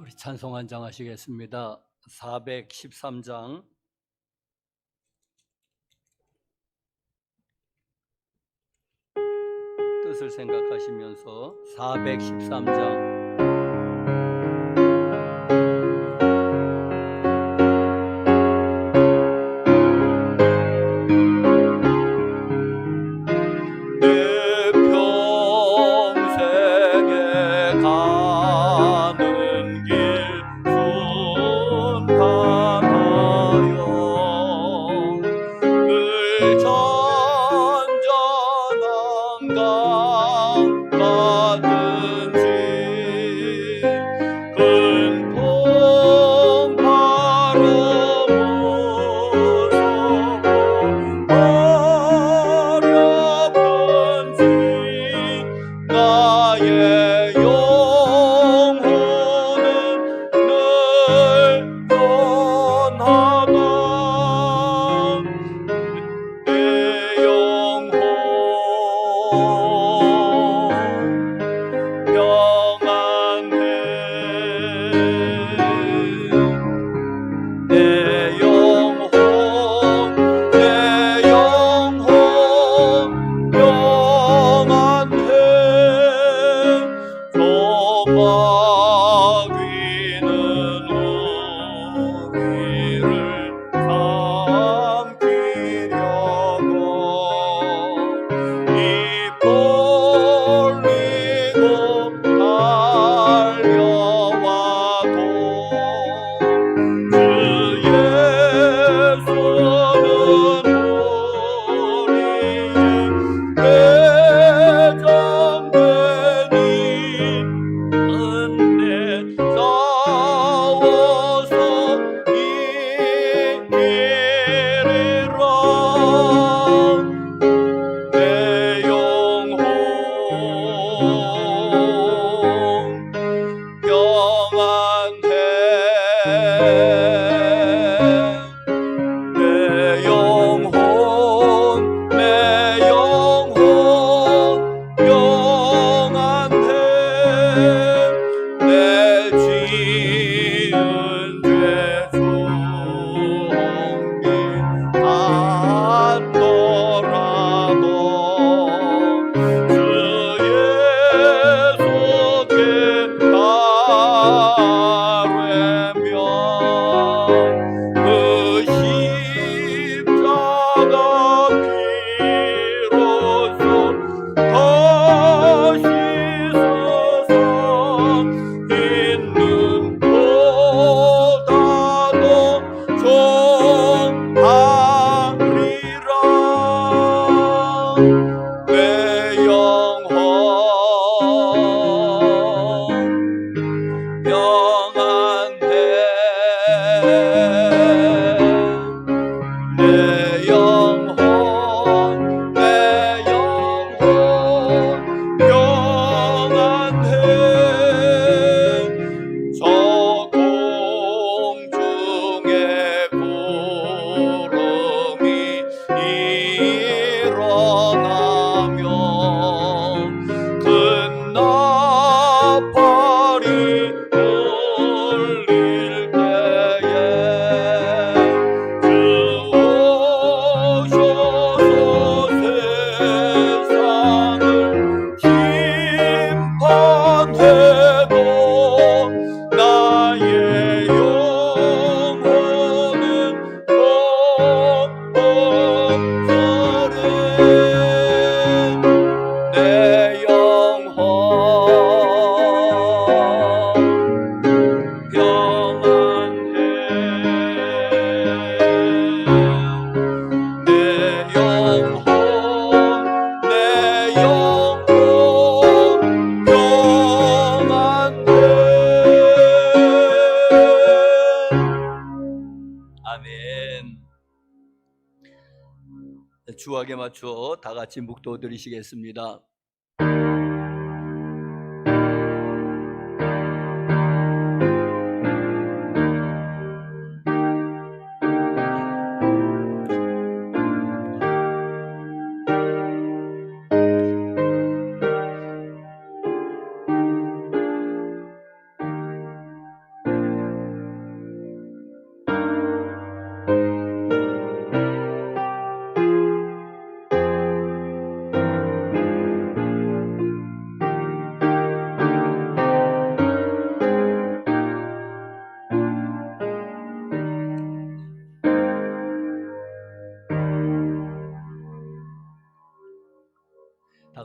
우리 찬송 한 장 하시겠습니다. 413장. 뜻을 생각하시면서 413장. 주악에 맞춰 다 같이 묵도 드리시겠습니다.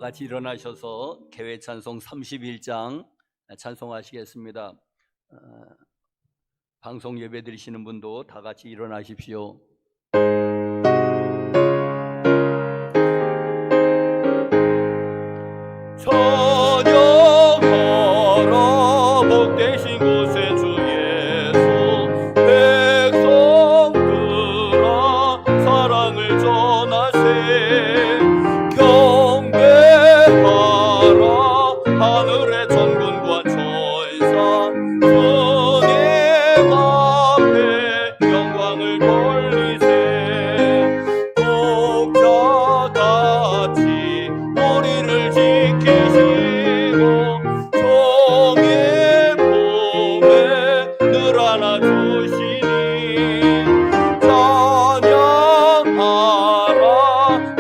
같이 일어나셔서 개회 찬송 31장 찬송하시겠습니다. 방송 예배 드리시는 분도 다 같이 일어나십시오. 찬양하라 복되신 곳에 주 예수, 백성들아 사랑을 전하세. 경배하라 하늘의 천군과 천사, 주님 앞에 영광을 돌리세. 독자같이 우리를 지키시고 종일 몸에 늘 안아주시니 찬양하라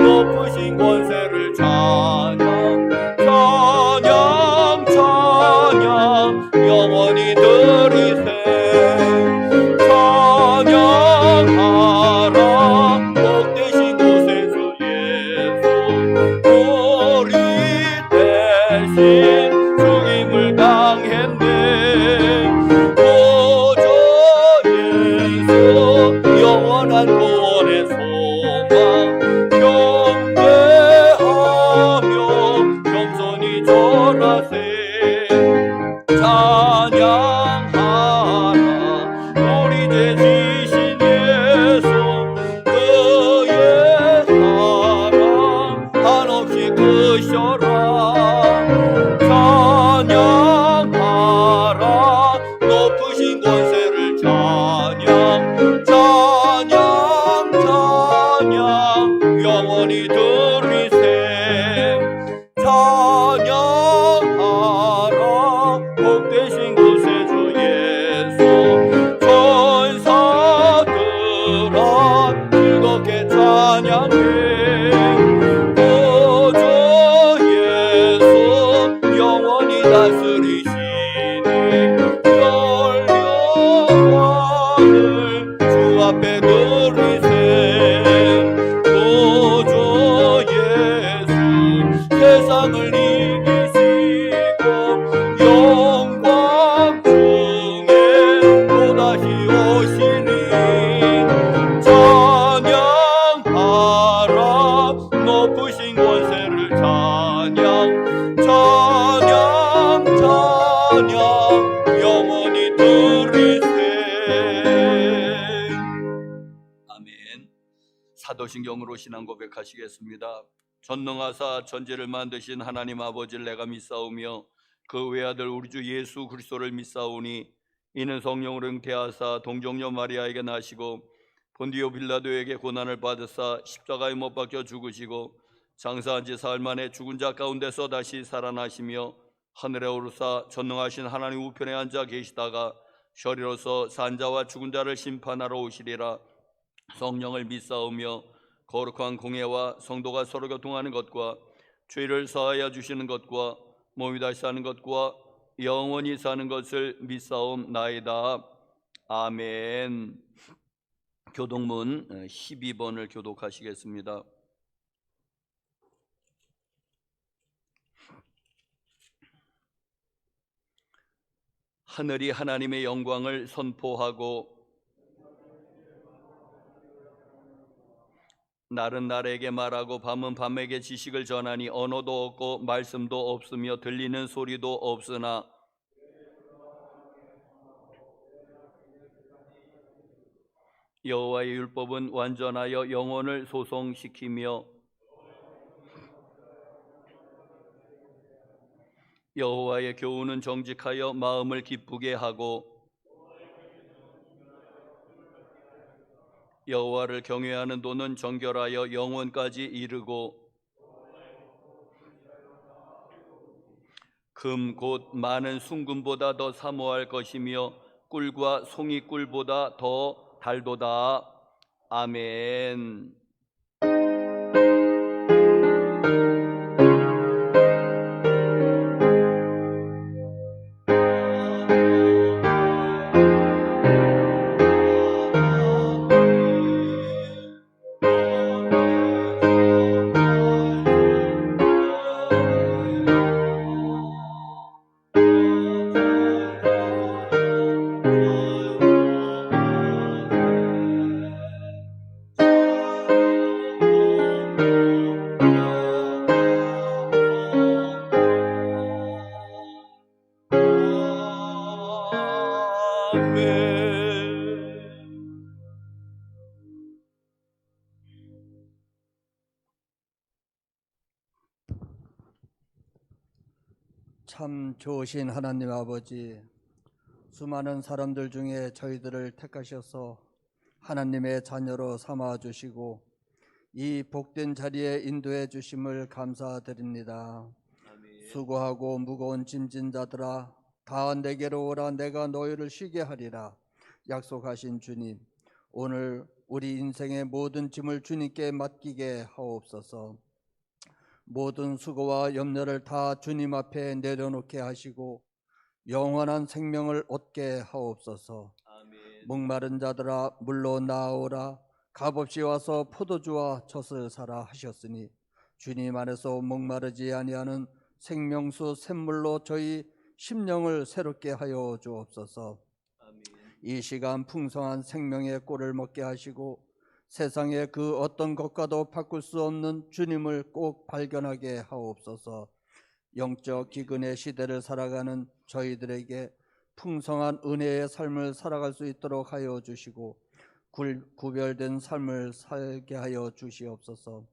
높으신 권세를 찬양, 찬양 찬양 영원히 드리세. 찬양하라 복되신 곳에 주 예수, 우리 대신 죽임을 당했네. 구주 예수 영원한 구원의 소망, 경배하며 겸손히 절하세. 찬양하라 우리 죄 지신 예수, 그의 사랑 한없이 크셔라. 찬양하라 높으신 권세를 찬양, 찬양 찬양 영원히 드리세. 찬양하라 복되신 곳에 주 예수, 천사들아 즐겁게 찬양해. 구주 예수 영원히 다스리시니 영광을 주 앞에 드리세. 구주 예수 세상을 이기시고 영광 중에 또다시 오시니 찬양하라 높으신 권세를 찬양, 찬양 찬양 영원히 드리세. 아멘. 사도신경으로 신앙 고백하시겠습니다. 전능하사 천지를 만드신 하나님 아버지를 내가 믿사오며 그 외아들 우리 주 예수 그리스도를 믿사오니 이는 성령으로 잉태하사 동정녀 마리아에게 나시고 본디오 빌라도에게 고난을 받으사 십자가에 못 박혀 죽으시고 장사한 지 사흘 만에 죽은 자 가운데서 다시 살아나시며 하늘에 오르사 전능하신 하나님 우편에 앉아 계시다가 셔리로서 산 자와 죽은 자를 심판하러 오시리라. 성령을 믿사오며 거룩한 공예와 성도가 서로 교통하는 것과 죄를 사하여 주시는 것과 몸이 다시 사는 것과 영원히 사는 것을 믿사옵나이다. 아멘. 교독문 12번을 교독하시겠습니다. 하늘이 하나님의 영광을 선포하고 날은 날에게 말하고 밤은 밤에게 지식을 전하니 언어도 없고 말씀도 없으며 들리는 소리도 없으나 여호와의 율법은 완전하여 영혼을 소송시키며 여호와의 교훈은 정직하여 마음을 기쁘게 하고 여호와를 경외하는 도는 정결하여 영원까지 이르고 금 곧 많은 순금보다 더 사모할 것이며 꿀과 송이꿀보다 더 달도다. 아멘. 참 좋으신 하나님 아버지, 수많은 사람들 중에 저희들을 택하셔서 하나님의 자녀로 삼아 주시고 이 복된 자리에 인도해 주심을 감사드립니다. 아멘. 수고하고 무거운 짐진 자들아, 다 내게로 오라. 내가 너희를 쉬게 하리라. 약속하신 주님, 오늘 우리 인생의 모든 짐을 주님께 맡기게 하옵소서. 모든 수고와 염려를 다 주님 앞에 내려놓게 하시고 영원한 생명을 얻게 하옵소서. 아멘. 목마른 자들아 물로 나오라. 값없이 와서 포도주와 젖을 사라 하셨으니 주님 안에서 목마르지 아니하는 생명수 샘물로 저희 심령을 새롭게 하여 주옵소서. 아멘. 이 시간 풍성한 생명의 꼴을 먹게 하시고 세상의 그 어떤 것과도 바꿀 수 없는 주님을 꼭 발견하게 하옵소서. 영적 기근의 시대를 살아가는 저희들에게 풍성한 은혜의 삶을 살아갈 수 있도록 하여 주시고 구별된 삶을 살게 하여 주시옵소서.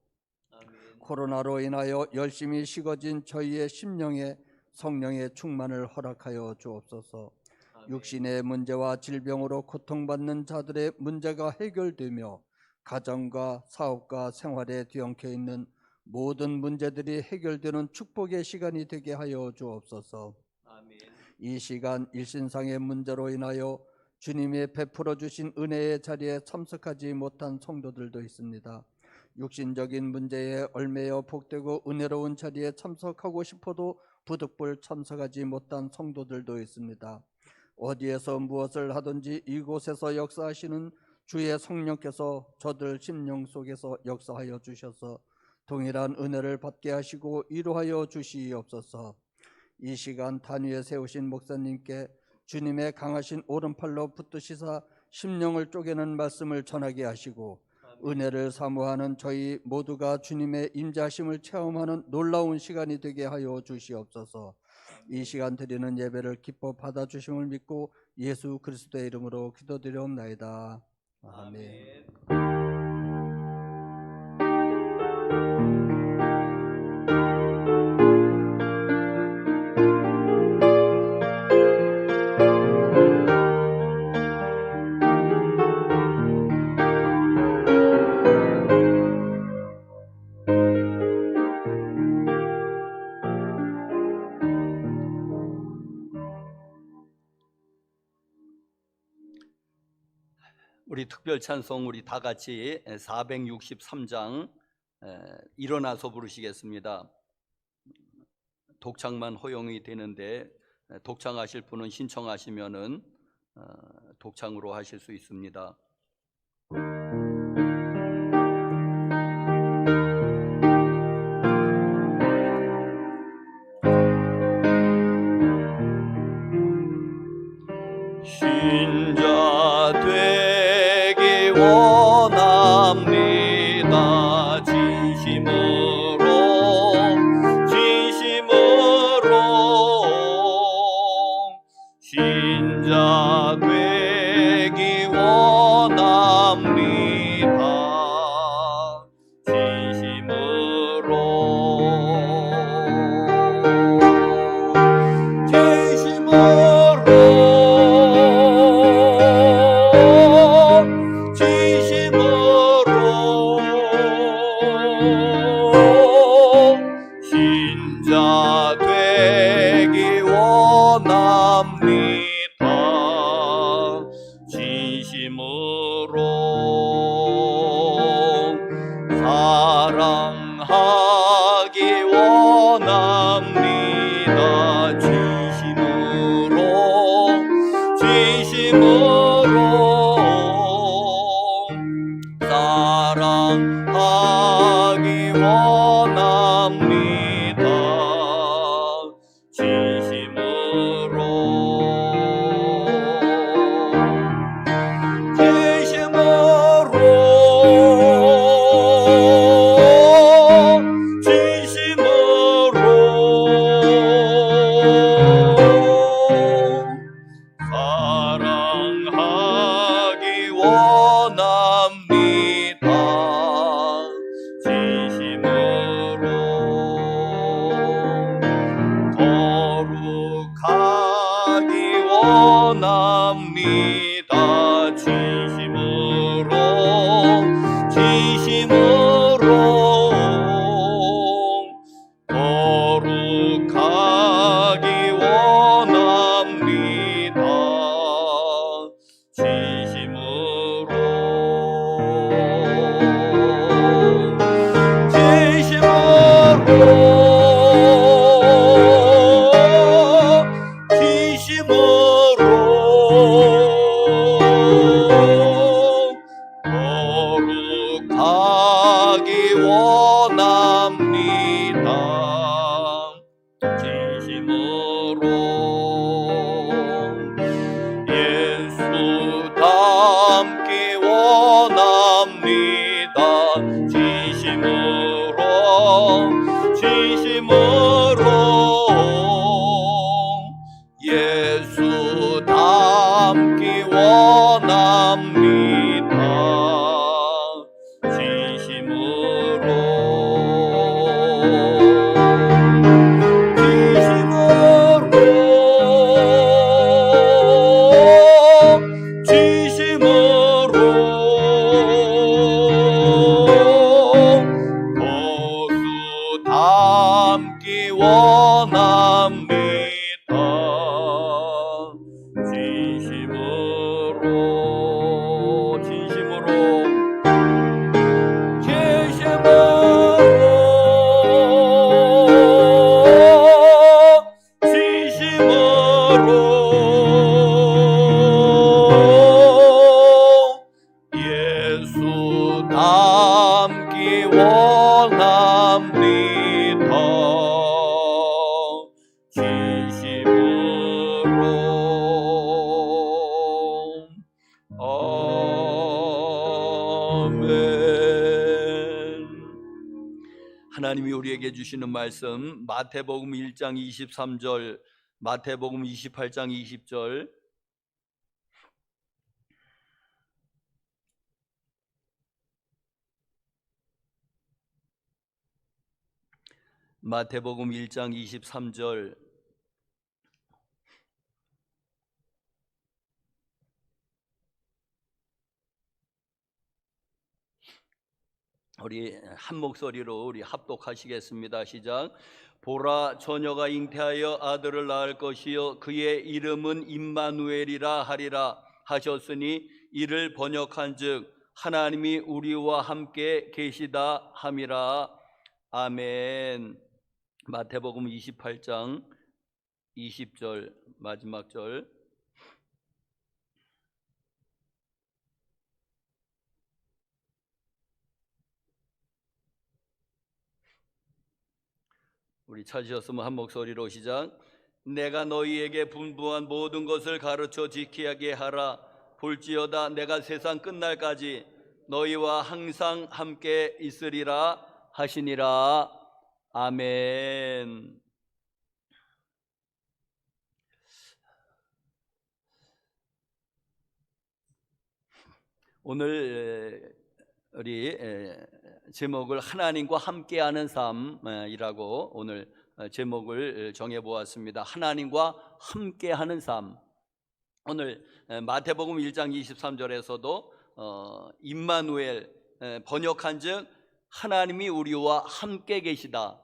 아멘. 코로나로 인하여 열심히 식어진 저희의 심령에 성령의 충만을 허락하여 주옵소서. 아멘. 육신의 문제와 질병으로 고통받는 자들의 문제가 해결되며 가정과 사업과 생활에 뒤엉켜 있는 모든 문제들이 해결되는 축복의 시간이 되게 하여 주옵소서. 아멘. 이 시간 일신상의 문제로 인하여 주님이 베풀어 주신 은혜의 자리에 참석하지 못한 성도들도 있습니다. 육신적인 문제에 얽매여 복되고 은혜로운 자리에 참석하고 싶어도 부득불 참석하지 못한 성도들도 있습니다. 어디에서 무엇을 하든지 이곳에서 역사하시는 주의 성령께서 저들 심령 속에서 역사하여 주셔서 동일한 은혜를 받게 하시고 위로하여 주시옵소서. 이 시간 단위에 세우신 목사님께 주님의 강하신 오른팔로 붙드시사 심령을 쪼개는 말씀을 전하게 하시고 은혜를 사모하는 저희 모두가 주님의 임재하심을 체험하는 놀라운 시간이 되게 하여 주시옵소서. 이 시간 드리는 예배를 기뻐 받아주심을 믿고 예수 그리스도의 이름으로 기도드리옵나이다. 아멘. 우리 특별 찬송 우리 다 같이 463장 일어나서 부르시겠습니다. 독창만 허용이 되는데 독창하실 분은 신청하시면은 독창으로 하실 수 있습니다. 신자 되기 원합니다. 진심으로 신자 되기 원합니다. 진심으로 신자 되기 원합니다. 진심으로 사랑하기 원합니다. 진심으로 사랑하기 원합니다. 진심으로 진심으로 예수 닮기 원합니다. 진심으로 예수 닮기 원합니다. 진심으로 보수 담기 원합니다. 예수 닮기 원합니다. 진심으로 아멘. 하나님이 우리에게 주시는 말씀 마태복음 1장 23절, 마태복음 28장 20절, 마태복음 1장 23절, 우리 한 목소리로 우리 합독하시겠습니다. 시작. 보라, 처녀가 잉태하여 아들을 낳을 것이요 그의 이름은 임마누엘이라 하리라 하셨으니 이를 번역한즉 하나님이 우리와 함께 계시다 함이라. 아멘. 마태복음 28장 20절 마지막 절. 우리 찾으셨으면 한 목소리로 시작. 내가 너희에게 분부한 모든 것을 가르쳐 지키게 하라. 볼지어다 내가 세상 끝날까지 너희와 항상 함께 있으리라 하시니라. 아멘. 오늘 우리 제목을 하나님과 함께하는 삶이라고 오늘 제목을 정해 보았습니다. 하나님과 함께하는 삶. 오늘 마태복음 1장 23절에서도 임마누엘 번역한즉 하나님이 우리와 함께 계시다.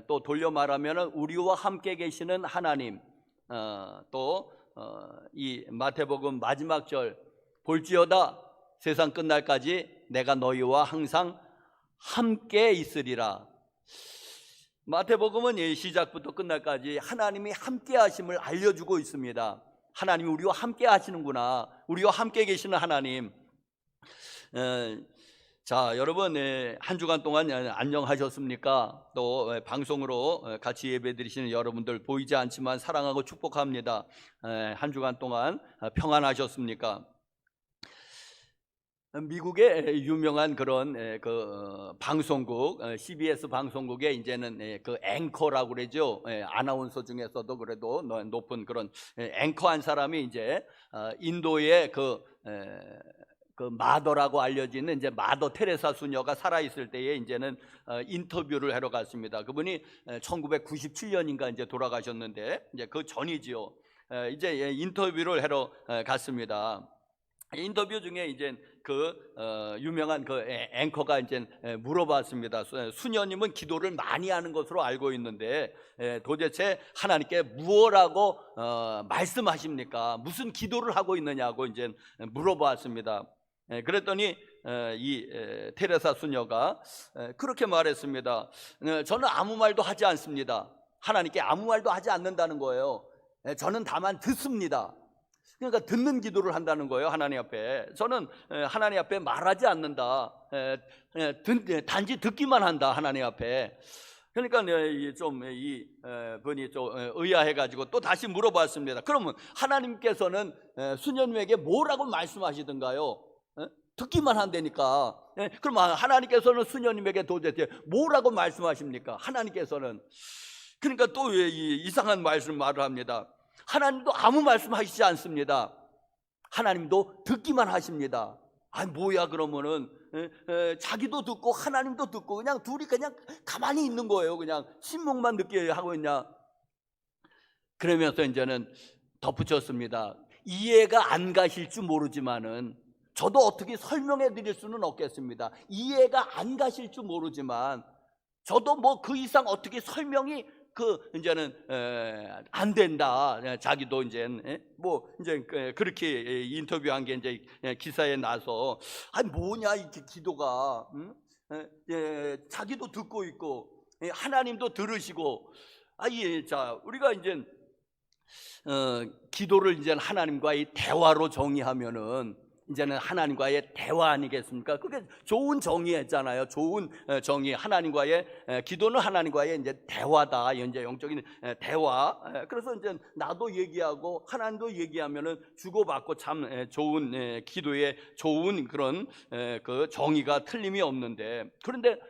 또 돌려 말하면 우리와 함께 계시는 하나님. 또 이 마태복음 마지막 절 볼지어다 세상 끝날까지 내가 너희와 항상 함께 있으리라. 마태복음은 시작부터 끝날까지 하나님이 함께 하심을 알려주고 있습니다. 하나님이 우리와 함께 하시는구나. 우리와 함께 계시는 하나님. 자, 여러분 한 주간 동안 안녕하셨습니까? 또 방송으로 같이 예배드리시는 여러분들 보이지 않지만 사랑하고 축복합니다. 한 주간 동안 평안하셨습니까? 미국의 유명한 그런 방송국, CBS 방송국에 이제는 그 앵커라고 그러죠. 아나운서 중에서도 그래도 높은 그런 앵커 한 사람이 이제 인도의 그 마더라고 알려지는 이제 마더 테레사 수녀가 살아 있을 때에 이제는 인터뷰를 하러 갔습니다. 그분이 1997년인가 이제 돌아가셨는데 이제 그 전이지요. 이제 인터뷰를 하러 갔습니다. 인터뷰 중에 이제 유명한 앵커가 이제 물어봤습니다. 수녀님은 기도를 많이 하는 것으로 알고 있는데 도대체 하나님께 무엇라고 말씀하십니까? 무슨 기도를 하고 있느냐고 이제 물어봤습니다. 그랬더니 이 테레사 수녀가 그렇게 말했습니다. 저는 아무 말도 하지 않습니다. 하나님께 아무 말도 하지 않는다는 거예요. 저는 다만 듣습니다. 그러니까 듣는 기도를 한다는 거예요. 하나님 앞에. 저는 하나님 앞에 말하지 않는다. 단지 듣기만 한다. 하나님 앞에. 그러니까 좀이 분이 좀 의아해가지고 또 다시 물어봤습니다. 그러면 하나님께서는 수녀님에게 뭐라고 말씀하시던가요? 듣기만 한다니까. 그럼 하나님께서는 수녀님에게 도대체 뭐라고 말씀하십니까? 하나님께서는. 그러니까 또 이상한 말을 합니다. 하나님도 아무 말씀하시지 않습니다. 하나님도 듣기만 하십니다. 아, 뭐야 그러면은 자기도 듣고 하나님도 듣고 그냥 둘이 그냥 가만히 있는 거예요. 그냥 침묵만 느끼게 하고 있냐. 그러면서 이제는 덧붙였습니다. 이해가 안 가실 줄 모르지만은, 저도 어떻게 설명해 드릴 수는 없겠습니다. 이해가 안 가실 줄 모르지만 저도 뭐 그 이상 어떻게 설명이 이제는 안 된다. 자기도 이제 뭐 이제 그렇게 인터뷰한 게 이제 기사에 나서, 아니 뭐냐 이 기도가, 자기도 듣고 있고 하나님도 들으시고, 자 우리가 이제 기도를 이제 하나님과의 대화로 정의하면은 이제는 하나님과의 대화 아니겠습니까? 그게 좋은 정의했잖아요. 좋은 정의. 하나님과의 기도는 하나님과의 이제 대화다. 이제 영적인 대화. 그래서 이제 나도 얘기하고 하나님도 얘기하면은 주고받고 참 좋은 기도의 좋은 그런 그 정의가 틀림이 없는데, 그런데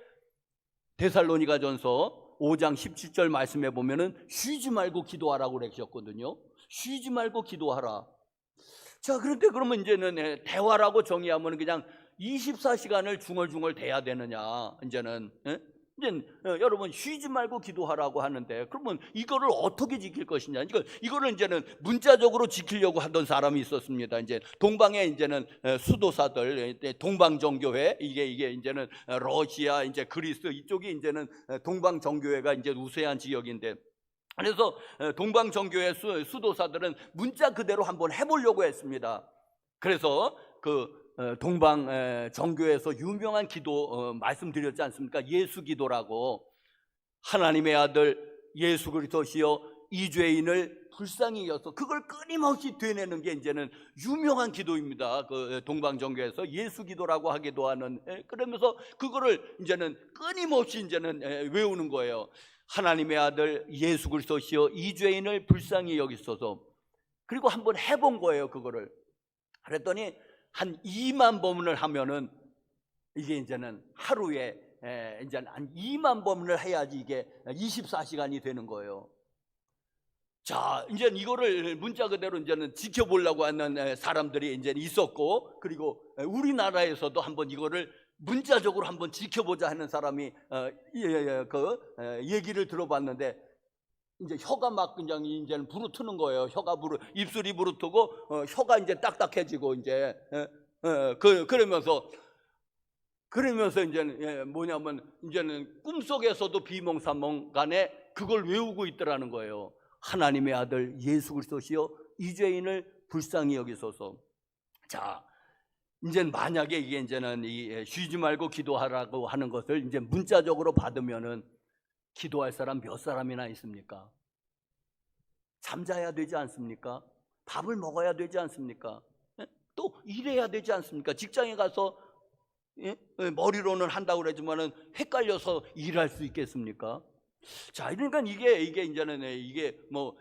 데살로니가전서 5장 17절 말씀해 보면은 쉬지 말고 기도하라고 그러셨거든요. 쉬지 말고 기도하라. 자, 그런데 그러면 이제는 대화라고 정의하면 그냥 24시간을 중얼중얼 대야 되느냐? 이제는 이제 여러분 쉬지 말고 기도하라고 하는데, 그러면 이거를 어떻게 지킬 것이냐? 이거를 이제는 문자적으로 지키려고 하던 사람이 있었습니다. 이제 동방에 이제는 수도사들, 동방 정교회, 이게 이제는 러시아, 이제 그리스 이쪽이 이제는 동방 정교회가 이제 우세한 지역인데, 그래서 동방 정교회 수도사들은 문자 그대로 한번 해보려고 했습니다. 그래서 동방 정교회에서 유명한 기도 말씀드렸지 않습니까? 예수 기도라고. 하나님의 아들 예수 그리스도시여 이 죄인을 불쌍히 여서, 그걸 끊임없이 되뇌는 게 이제는 유명한 기도입니다. 동방 정교회에서 예수 기도라고 하기도 하는. 그러면서 그거를 이제는 끊임없이 이제는 외우는 거예요. 하나님의 아들 예수 그리스도시여 이 죄인을 불쌍히 여기소서. 그리고 한번 해본 거예요. 그거를 그랬더니 한 2만 번을 하면은, 이게 이제는 하루에 이제 한 2만 번을 해야지 이게 24시간이 되는 거예요. 자, 이제 이거를 문자 그대로 이제는 지켜보려고 하는 사람들이 이제 있었고, 그리고 우리나라에서도 한번 이거를 문자적으로 한번 지켜보자 하는 사람이 얘기를 들어봤는데, 이제 혀가 막 그냥 이제는 부르트는 거예요. 입술이 부르트고 혀가 이제 딱딱해지고 이제 그러면서 이제는 뭐냐면 이제는 꿈속에서도 비몽사몽간에 그걸 외우고 있더라는 거예요. 하나님의 아들 예수 그리스도시여 이 죄인을 불쌍히 여기소서. 자, 이제 만약에 이게 이제는 쉬지 말고 기도하라고 하는 것을 이제 문자적으로 받으면은 기도할 사람 몇 사람이나 있습니까? 잠자야 되지 않습니까? 밥을 먹어야 되지 않습니까? 또 일해야 되지 않습니까? 직장에 가서 머리로는 한다고 그러지만은 헷갈려서 일할 수 있겠습니까? 자, 그러니까 이게 이제는 이게 뭐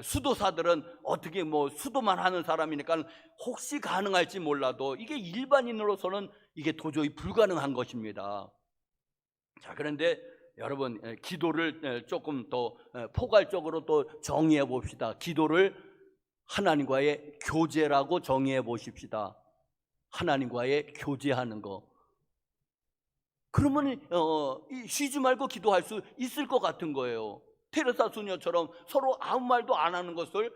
수도사들은 어떻게 뭐 수도만 하는 사람이니까 혹시 가능할지 몰라도 이게 일반인으로서는 이게 도저히 불가능한 것입니다. 자, 그런데 여러분 기도를 조금 더 포괄적으로 또 정의해 봅시다. 기도를 하나님과의 교제라고 정의해 보십시다. 하나님과의 교제하는 거. 그러면 쉬지 말고 기도할 수 있을 것 같은 거예요. 테레사 수녀처럼 서로 아무 말도 안 하는 것을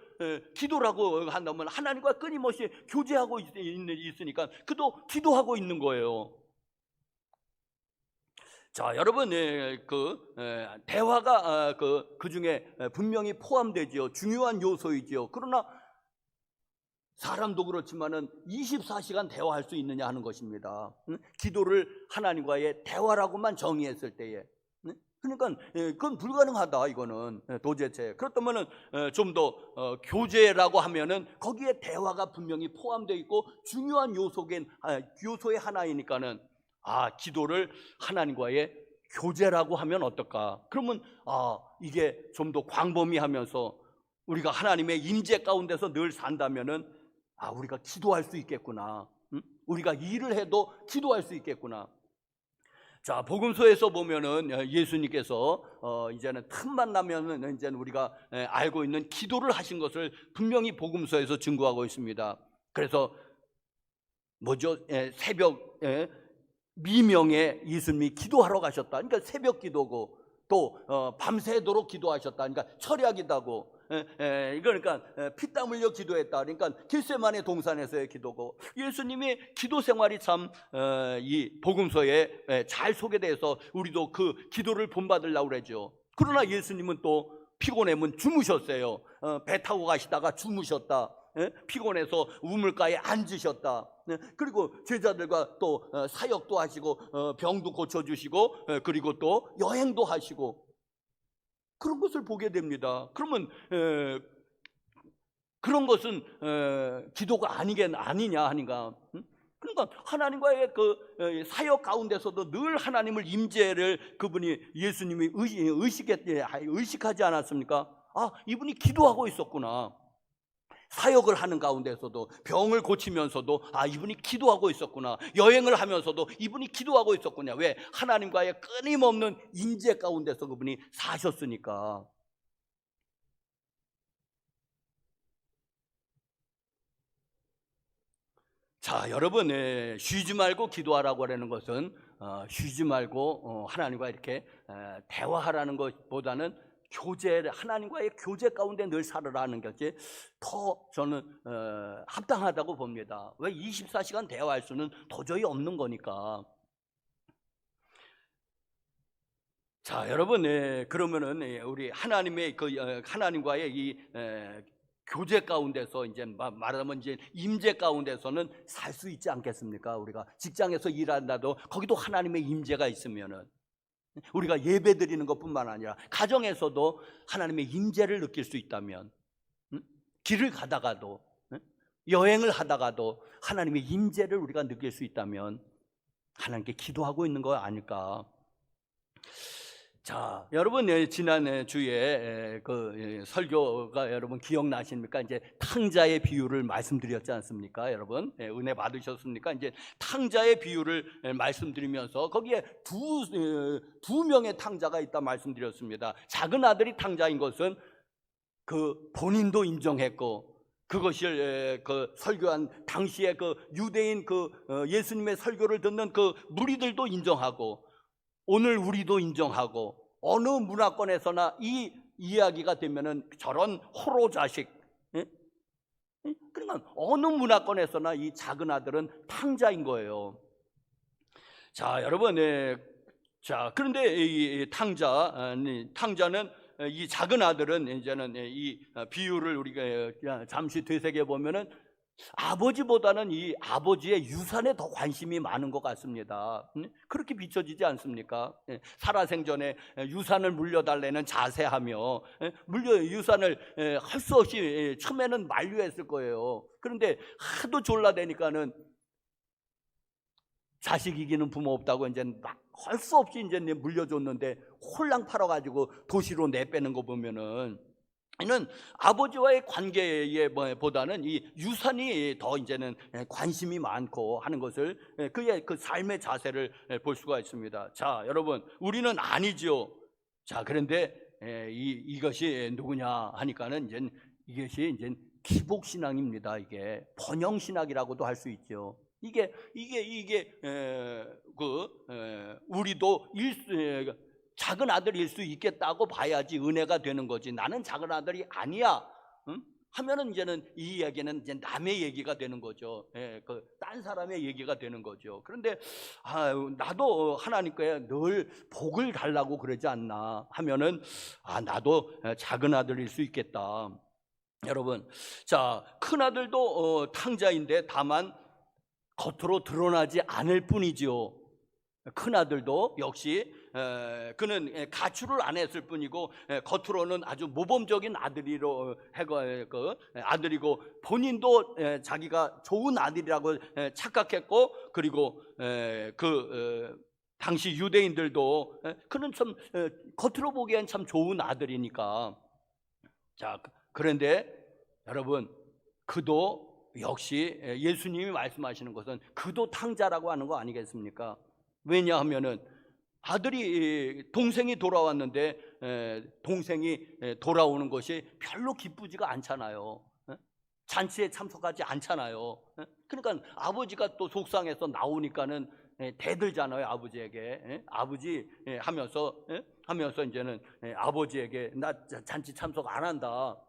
기도라고 한다면 하나님과 끊임없이 교제하고 있으니까 그도 기도하고 있는 거예요. 자, 여러분 대화가 그 중에 분명히 포함되지요. 중요한 요소이지요. 그러나 사람도 그렇지만은 24시간 대화할 수 있느냐 하는 것입니다. 기도를 하나님과의 대화라고만 정의했을 때에, 그러니까 그건 불가능하다. 이거는 도대체. 그렇다면은 좀 더 교제라고 하면은 거기에 대화가 분명히 포함되어 있고 중요한 요소의 하나이니까는 기도를 하나님과의 교제라고 하면 어떨까? 그러면 이게 좀 더 광범위하면서 우리가 하나님의 임재 가운데서 늘 산다면은 우리가 기도할 수 있겠구나. 우리가 일을 해도 기도할 수 있겠구나. 자, 복음서에서 보면은 예수님께서 이제는 틈만 나면은 이제는 우리가 알고 있는 기도를 하신 것을 분명히 복음서에서 증거하고 있습니다. 그래서 뭐죠? 새벽 미명에 예수님이 기도하러 가셨다. 그러니까 새벽 기도고 또 밤새도록 기도하셨다. 그러니까 철야기도고 그러니까 피땀 흘려 기도했다. 그러니까 겟세마네 동산에서의 기도고, 예수님이 기도 생활이 참 이 복음서에 잘 소개돼서 우리도 그 기도를 본받으려고 그러죠. 그러나 예수님은 또 피곤하면 주무셨어요. 배 타고 가시다가 주무셨다. 피곤해서 우물가에 앉으셨다. 그리고 제자들과 또 사역도 하시고 병도 고쳐주시고 그리고 또 여행도 하시고 그런 것을 보게 됩니다. 그러면 그런 것은 기도가 아니냐 하니까. 그러니까 하나님과의 그 사역 가운데서도 늘 하나님을 임재를 그분이 예수님이 의식하지 않았습니까? 이분이 기도하고 있었구나. 사역을 하는 가운데서도, 병을 고치면서도 이분이 기도하고 있었구나. 여행을 하면서도 이분이 기도하고 있었구나. 왜? 하나님과의 끊임없는 임재 가운데서 그분이 사셨으니까. 자, 여러분, 쉬지 말고 기도하라고 하는 것은 쉬지 말고 하나님과 이렇게 대화하라는 것보다는 하나님과의 교제 가운데 늘 살아라는 것이 더 저는 합당하다고 봅니다. 왜? 24시간 대화할 수는 도저히 없는 거니까. 자, 여러분, 그러면은 우리 하나님의 하나님과의 이 교제 가운데서 이제 말하면 이제 임재 가운데서는 살 수 있지 않겠습니까? 우리가 직장에서 일한다도 거기도 하나님의 임재가 있으면은, 우리가 예배 드리는 것뿐만 아니라 가정에서도 하나님의 임재를 느낄 수 있다면, 길을 가다가도 여행을 하다가도 하나님의 임재를 우리가 느낄 수 있다면 하나님께 기도하고 있는 거 아닐까? 자, 여러분, 지난 주에 그 설교가 여러분 기억나십니까? 이제 탕자의 비유를 말씀드렸지 않습니까? 여러분, 은혜 받으셨습니까? 이제 탕자의 비유를 말씀드리면서 거기에 두 명의 탕자가 있다 말씀드렸습니다. 작은 아들이 탕자인 것은 그 본인도 인정했고, 그것을 그 설교한 당시에 그 유대인 예수님의 설교를 듣는 그 무리들도 인정하고, 오늘 우리도 인정하고, 어느 문화권에서나 이 이야기가 되면은 저런 호로 자식, 그러니까 어느 문화권에서나 이 작은 아들은 탕자인 거예요. 자, 여러분, 자, 그런데 이 탕자는, 이 작은 아들은 이제는 이 비유를 우리가 잠시 되새겨 보면은 아버지보다는 이 아버지의 유산에 더 관심이 많은 것 같습니다. 그렇게 비춰지지 않습니까? 살아생전에 유산을 물려달라는 자세하며 유산을 할 수 없이 처음에는 만류했을 거예요. 그런데 하도 졸라대니까는 자식 이기는 부모 없다고 이제 막 할 수 없이 이제 물려줬는데 홀랑 팔아가지고 도시로 내빼는 거 보면은, 이는 아버지와의 관계에 보다는 이 유산이 더 이제는 관심이 많고 하는 것을, 그의 그 삶의 자세를 볼 수가 있습니다. 자, 여러분, 우리는 아니죠. 자, 그런데 이것이 누구냐 하니까는 이것이 이제 기복신앙입니다. 이게 번영신학이라고도 할 수 있죠. 우리도 작은 아들일 수 있겠다고 봐야지 은혜가 되는 거지. 나는 작은 아들이 아니야, 하면은 이제는 이 이야기는 이제 남의 얘기가 되는 거죠. 딴 사람의 얘기가 되는 거죠. 그런데 나도 하나님께 늘 복을 달라고 그러지 않나 하면은 나도 작은 아들일 수 있겠다. 여러분, 자, 큰 아들도 탕자인데 다만 겉으로 드러나지 않을 뿐이지요. 큰 아들도 역시 그는 가출을 안 했을 뿐이고, 겉으로는 아주 모범적인 아들이고, 본인도 자기가 좋은 아들이라고 착각했고, 그리고 당시 유대인들도 그는 참 겉으로 보기엔 참 좋은 아들이니까. 자, 그런데 여러분, 그도 역시 예수님이 말씀하시는 것은 그도 탕자라고 하는 거 아니겠습니까? 왜냐하면은 동생이 돌아왔는데 동생이 돌아오는 것이 별로 기쁘지가 않잖아요. 잔치에 참석하지 않잖아요. 그러니까 아버지가 또 속상해서 나오니까는 대들잖아요. 아버지에게 아버지 하면서 이제는 아버지에게 나 잔치 참석 안 한다.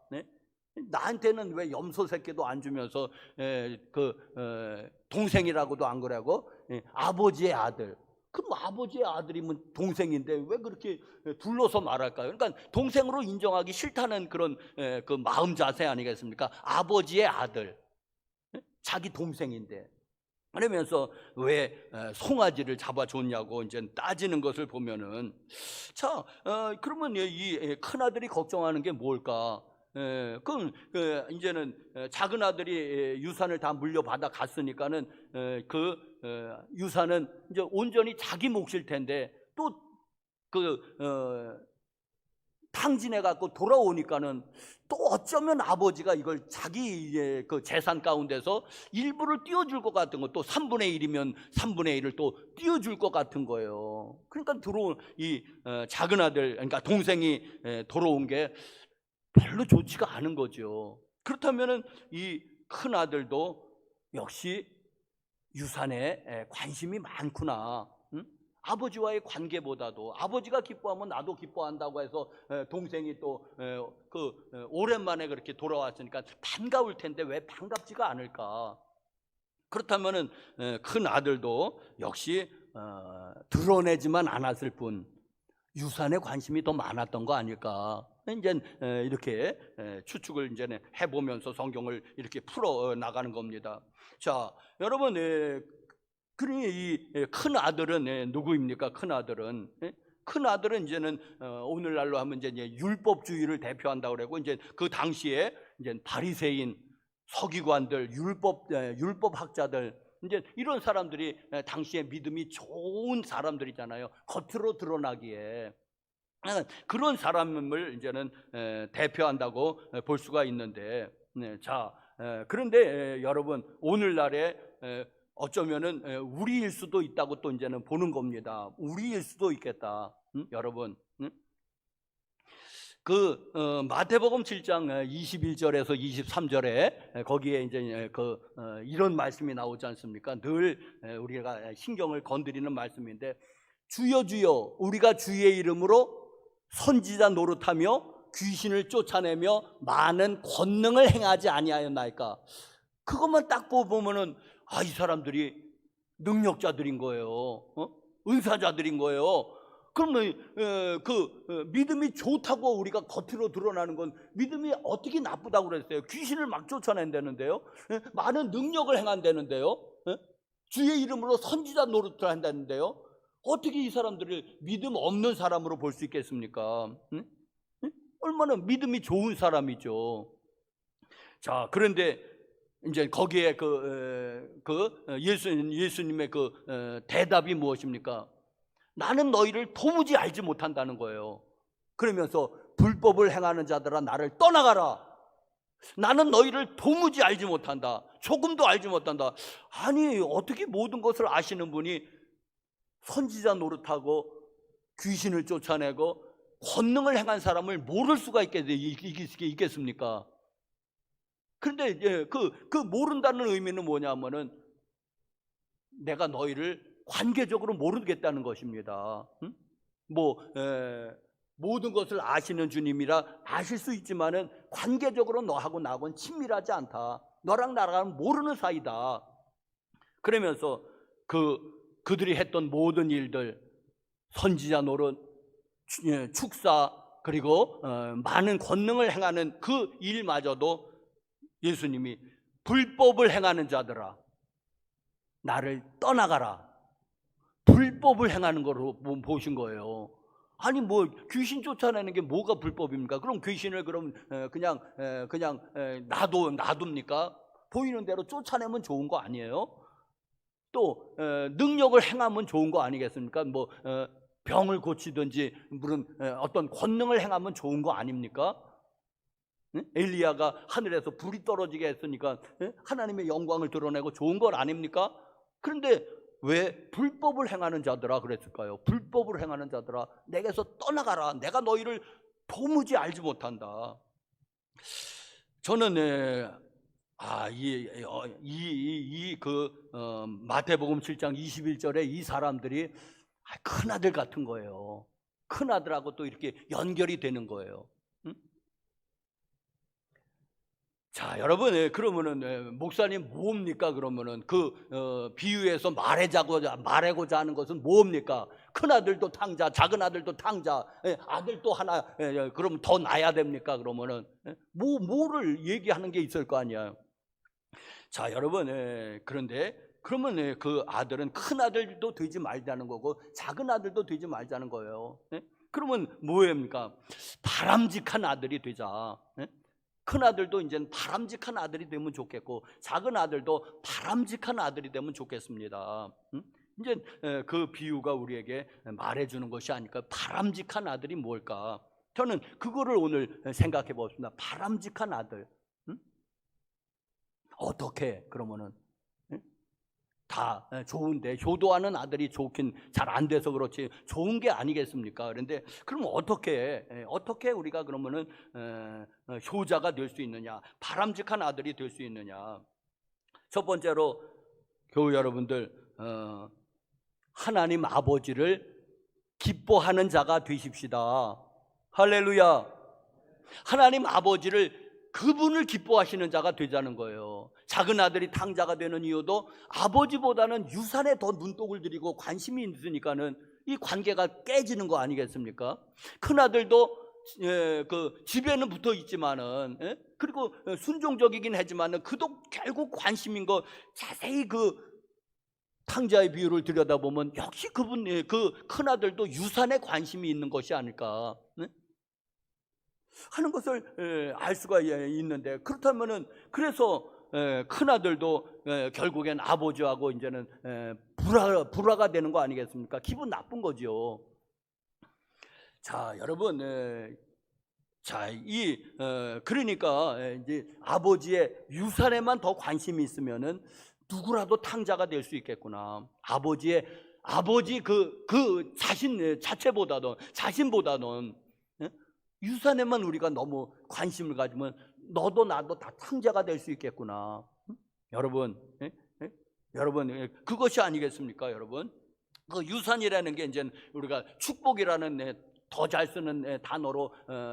나한테는 왜 염소 새끼도 안 주면서 동생이라고도 안 그러고 아버지의 아들. 그럼 아버지의 아들이면 동생인데 왜 그렇게 둘러서 말할까요? 그러니까 동생으로 인정하기 싫다는 그런 그 마음 자세 아니겠습니까? 아버지의 아들, 자기 동생인데. 그러면서 왜 송아지를 잡아줬냐고 이제 따지는 것을 보면은, 자, 그러면 이 큰 아들이 걱정하는 게 뭘까? 그럼 이제는 작은 아들이 유산을 다 물려받아 갔으니까는 유산은 이제 온전히 자기 몫일 텐데 또 탕진해 갖고 돌아오니까는 또 어쩌면 아버지가 이걸 자기 그 재산 가운데서 일부를 띄워줄 것 같은 거, 또 3분의 1이면 3분의 1을 또 띄워줄 것 같은 거예요. 그러니까 들어온 이 작은 아들, 그러니까 동생이 돌아온 게 별로 좋지가 않은 거죠. 그렇다면은 이 큰 아들도 역시 유산에 관심이 많구나. 아버지와의 관계보다도 아버지가 기뻐하면 나도 기뻐한다고 해서 동생이 또 오랜만에 그렇게 돌아왔으니까 반가울 텐데 왜 반갑지가 않을까? 그렇다면은 큰 아들도 역시 드러내지만 않았을 뿐 유산에 관심이 더 많았던 거 아닐까? 이제 이렇게 추측을 이제 해보면서 성경을 이렇게 풀어 나가는 겁니다. 자, 여러분, 그러니 이 큰 아들은 누구입니까? 큰 아들은 이제는 오늘날로 하면 이제 율법주의를 대표한다고 그러고, 이제 그 당시에 이제 바리새인, 서기관들, 율법학자들, 이제 이런 사람들이 당시에 믿음이 좋은 사람들이잖아요. 겉으로 드러나기에. 그런 사람을 이제는 대표한다고 볼 수가 있는데, 자, 그런데 여러분, 오늘날에 어쩌면은 우리일 수도 있다고 또 이제는 보는 겁니다. 우리일 수도 있겠다. 여러분, 마태복음 7장 21절에서 23절에 거기에 이제 이런 말씀이 나오지 않습니까? 늘 우리가 신경을 건드리는 말씀인데, 주여 주여 우리가 주의 이름으로 선지자 노릇하며 귀신을 쫓아내며 많은 권능을 행하지 아니하였나이까? 그것만 딱 보면은 이 사람들이 능력자들인 거예요. 은사자들인 거예요. 그러면 믿음이 좋다고 우리가 겉으로 드러나는 건 믿음이 어떻게 나쁘다고 그랬어요? 귀신을 막 쫓아낸다는데요. 많은 능력을 행한다는데요. 주의 이름으로 선지자 노릇을 한다는데요. 어떻게 이 사람들을 믿음 없는 사람으로 볼 수 있겠습니까? 얼마나 믿음이 좋은 사람이죠. 자, 그런데 이제 거기에 예수님의 대답이 무엇입니까? 나는 너희를 도무지 알지 못한다는 거예요. 그러면서 불법을 행하는 자들아 나를 떠나가라. 나는 너희를 도무지 알지 못한다. 조금도 알지 못한다. 아니, 어떻게 모든 것을 아시는 분이 선지자 노릇하고 귀신을 쫓아내고 권능을 행한 사람을 모를 수가 있겠습니까? 그런데 그 모른다는 의미는 뭐냐면은 내가 너희를 관계적으로 모르겠다는 것입니다. 모든 것을 아시는 주님이라 아실 수 있지만은 관계적으로 너하고 나하고는 친밀하지 않다. 너랑 나랑 모르는 사이다. 그러면서 그들이 했던 모든 일들, 선지자 노릇, 축사, 그리고 많은 권능을 행하는 그 일마저도 예수님이 불법을 행하는 자들아 나를 떠나가라. 불법을 행하는 거로 보신 거예요. 아니, 귀신 쫓아내는 게 뭐가 불법입니까? 그럼 귀신을 그냥 놔둡니까? 보이는 대로 쫓아내면 좋은 거 아니에요? 또 능력을 행하면 좋은 거 아니겠습니까? 뭐 병을 고치든지 물론 어떤 권능을 행하면 좋은 거 아닙니까? 엘리야가 하늘에서 불이 떨어지게 했으니까 하나님의 영광을 드러내고 좋은 건 아닙니까? 그런데 왜 불법을 행하는 자들아 그랬을까요? 불법을 행하는 자들아 내게서 떠나가라. 내가 너희를 도무지 알지 못한다. 저는 마태복음 7장 21절에 이 사람들이 큰아들 같은 거예요. 큰아들하고 또 이렇게 연결이 되는 거예요. 자, 여러분, 그러면은 목사님 뭡니까? 그러면은 그 비유에서 말하고자 하는 것은 뭡니까? 큰 아들도 탕자, 작은 아들도 탕자, 아들 또 하나, 그럼 더 낳아야 됩니까? 그러면은 뭐를 얘기하는 게 있을 거 아니야. 자, 여러분, 그런데 그러면 그 아들은 큰 아들도 되지 말자는 거고 작은 아들도 되지 말자는 거예요. 그러면 뭐입니까? 바람직한 아들이 되자. 큰 아들도 이제는 바람직한 아들이 되면 좋겠고 작은 아들도 바람직한 아들이 되면 좋겠습니다. 이제 그 비유가 우리에게 말해주는 것이 아닐까. 바람직한 아들이 뭘까? 저는 그거를 오늘 생각해 보겠습니다. 바람직한 아들. 어떻게 그러면은 다 좋은데 효도하는 아들이 좋긴 잘 안 돼서 그렇지 좋은 게 아니겠습니까? 그런데 그럼 어떻게 우리가 그러면은 효자가 될 수 있느냐, 바람직한 아들이 될 수 있느냐? 첫 번째로 교우 여러분들 하나님 아버지를 기뻐하는 자가 되십시다. 할렐루야. 하나님 아버지를 그분을 기뻐하시는 자가 되자는 거예요. 작은 아들이 탕자가 되는 이유도 아버지보다는 유산에 더 눈독을 들이고 관심이 있으니까는 이 관계가 깨지는 거 아니겠습니까? 큰 아들도 그 집에는 붙어 있지만은 그리고 순종적이긴 하지만은 그도 결국 관심인 거 자세히 그 탕자의 비유를 들여다보면 역시 그분 그 큰 아들도 유산에 관심이 있는 것이 아닐까 하는 것을 알 수가 있는데 그렇다면은 그래서 큰 아들도 결국엔 아버지하고 이제는 불화가 되는 거 아니겠습니까? 기분 나쁜 거죠. 자, 여러분, 그러니까 이제 아버지의 유산에만 더 관심이 있으면은 누구라도 탕자가 될 수 있겠구나. 아버지 그 자신 자신보다는 유산에만 우리가 너무 관심을 가지면 너도 나도 다 탕자가 될 수 있겠구나. 여러분, 여러분 그것이 아니겠습니까, 여러분? 그 유산이라는 게 이제 우리가 축복이라는 더 잘 쓰는 단어로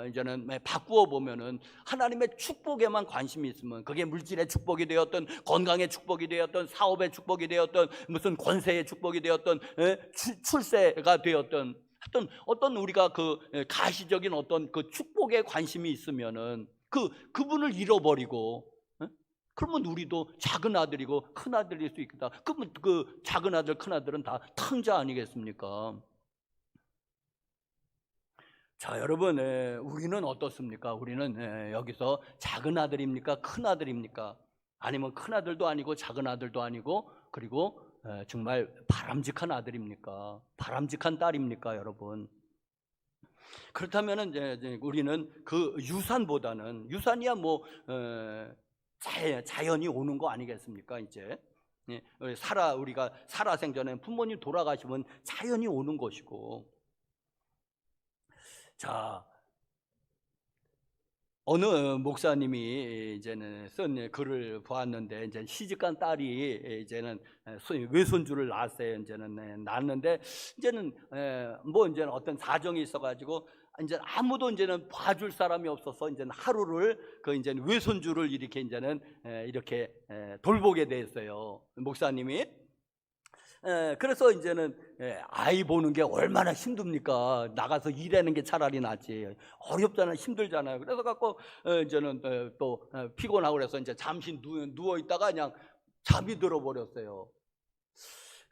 이제는 바꾸어 보면은 하나님의 축복에만 관심이 있으면 그게 물질의 축복이 되었던 건강의 축복이 되었던 사업의 축복이 되었던 무슨 권세의 축복이 되었던 출세가 되었던 어떤 우리가 그 가시적인 어떤 그 축복에 관심이 있으면은 그분을 잃어버리고 그러면 우리도 작은 아들이고 큰 아들일 수 있겠다. 그러면 그 작은 아들 큰 아들은 다 탕자 아니겠습니까? 자, 여러분, 우리는 어떻습니까? 우리는 여기서 작은 아들입니까? 큰 아들입니까? 아니면 큰 아들도 아니고 작은 아들도 아니고 그리고 정말 바람직한 아들입니까? 바람직한 딸입니까, 여러분? 그렇다면은 이제 우리는 그 유산보다는 유산이야 뭐 자연이 오는 거 아니겠습니까? 이제 우리가 살아생전에 부모님 돌아가시면 자연이 오는 것이고, 자, 어느 목사님이 이제는 쓴 글을 보았는데 이제 시집간 딸이 이제는 외손주를 낳았어요. 이제는 낳았는데 이제는 뭐 이제는 어떤 사정이 있어가지고 이제 아무도 이제는 봐줄 사람이 없어서 이제는 하루를 그 이제 외손주를 이렇게 이제는 이렇게 돌보게 됐어요. 목사님이. 그래서 이제는 아이 보는 게 얼마나 힘듭니까? 나가서 일하는 게 차라리 낫지. 어렵잖아요. 힘들잖아요. 그래서 갖고 이제는 또 피곤하고 그래서 이제 잠시 누워 있다가 그냥 잠이 들어버렸어요.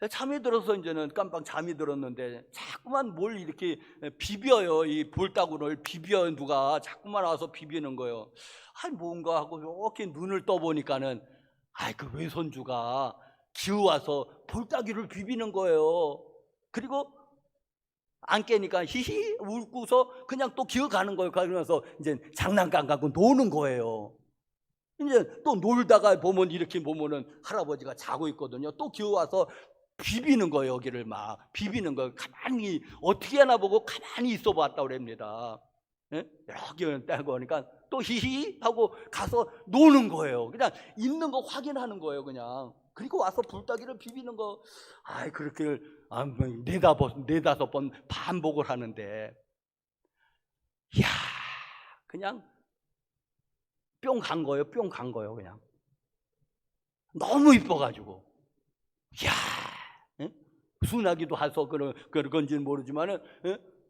잠이 들어서 이제는 깜빡 잠이 들었는데 자꾸만 뭘 이렇게 비벼요. 이 볼따구를 비벼요. 누가 자꾸만 와서 비비는 거예요. 뭔가 하고 이렇게 눈을 떠보니까는 그 외손주가 기어와서 볼따귀를 비비는 거예요. 그리고 안 깨니까 히히 웃고서 그냥 또 기어가는 거예요. 그러면서 이제 장난감 갖고 노는 거예요. 이제 또 놀다가 보면 이렇게 보면은 할아버지가 자고 있거든요. 또 기어와서 비비는 거예요. 여기를 막 비비는 거예요. 가만히 어떻게 하나 보고 가만히 있어 봤다고 그럽니다. 예? 여기 떼고 하니까 또 히히 하고 가서 노는 거예요. 그냥 있는 거 확인하는 거예요. 그냥. 그리고 와서 불따귀를 비비는 거. 아이 그렇게 네다섯 번 반복을 하는데, 이야 그냥 뿅 간 거예요. 뿅 간 거예요. 그냥 너무 이뻐가지고, 이야 순하기도 해서 그런 건지는 모르지만은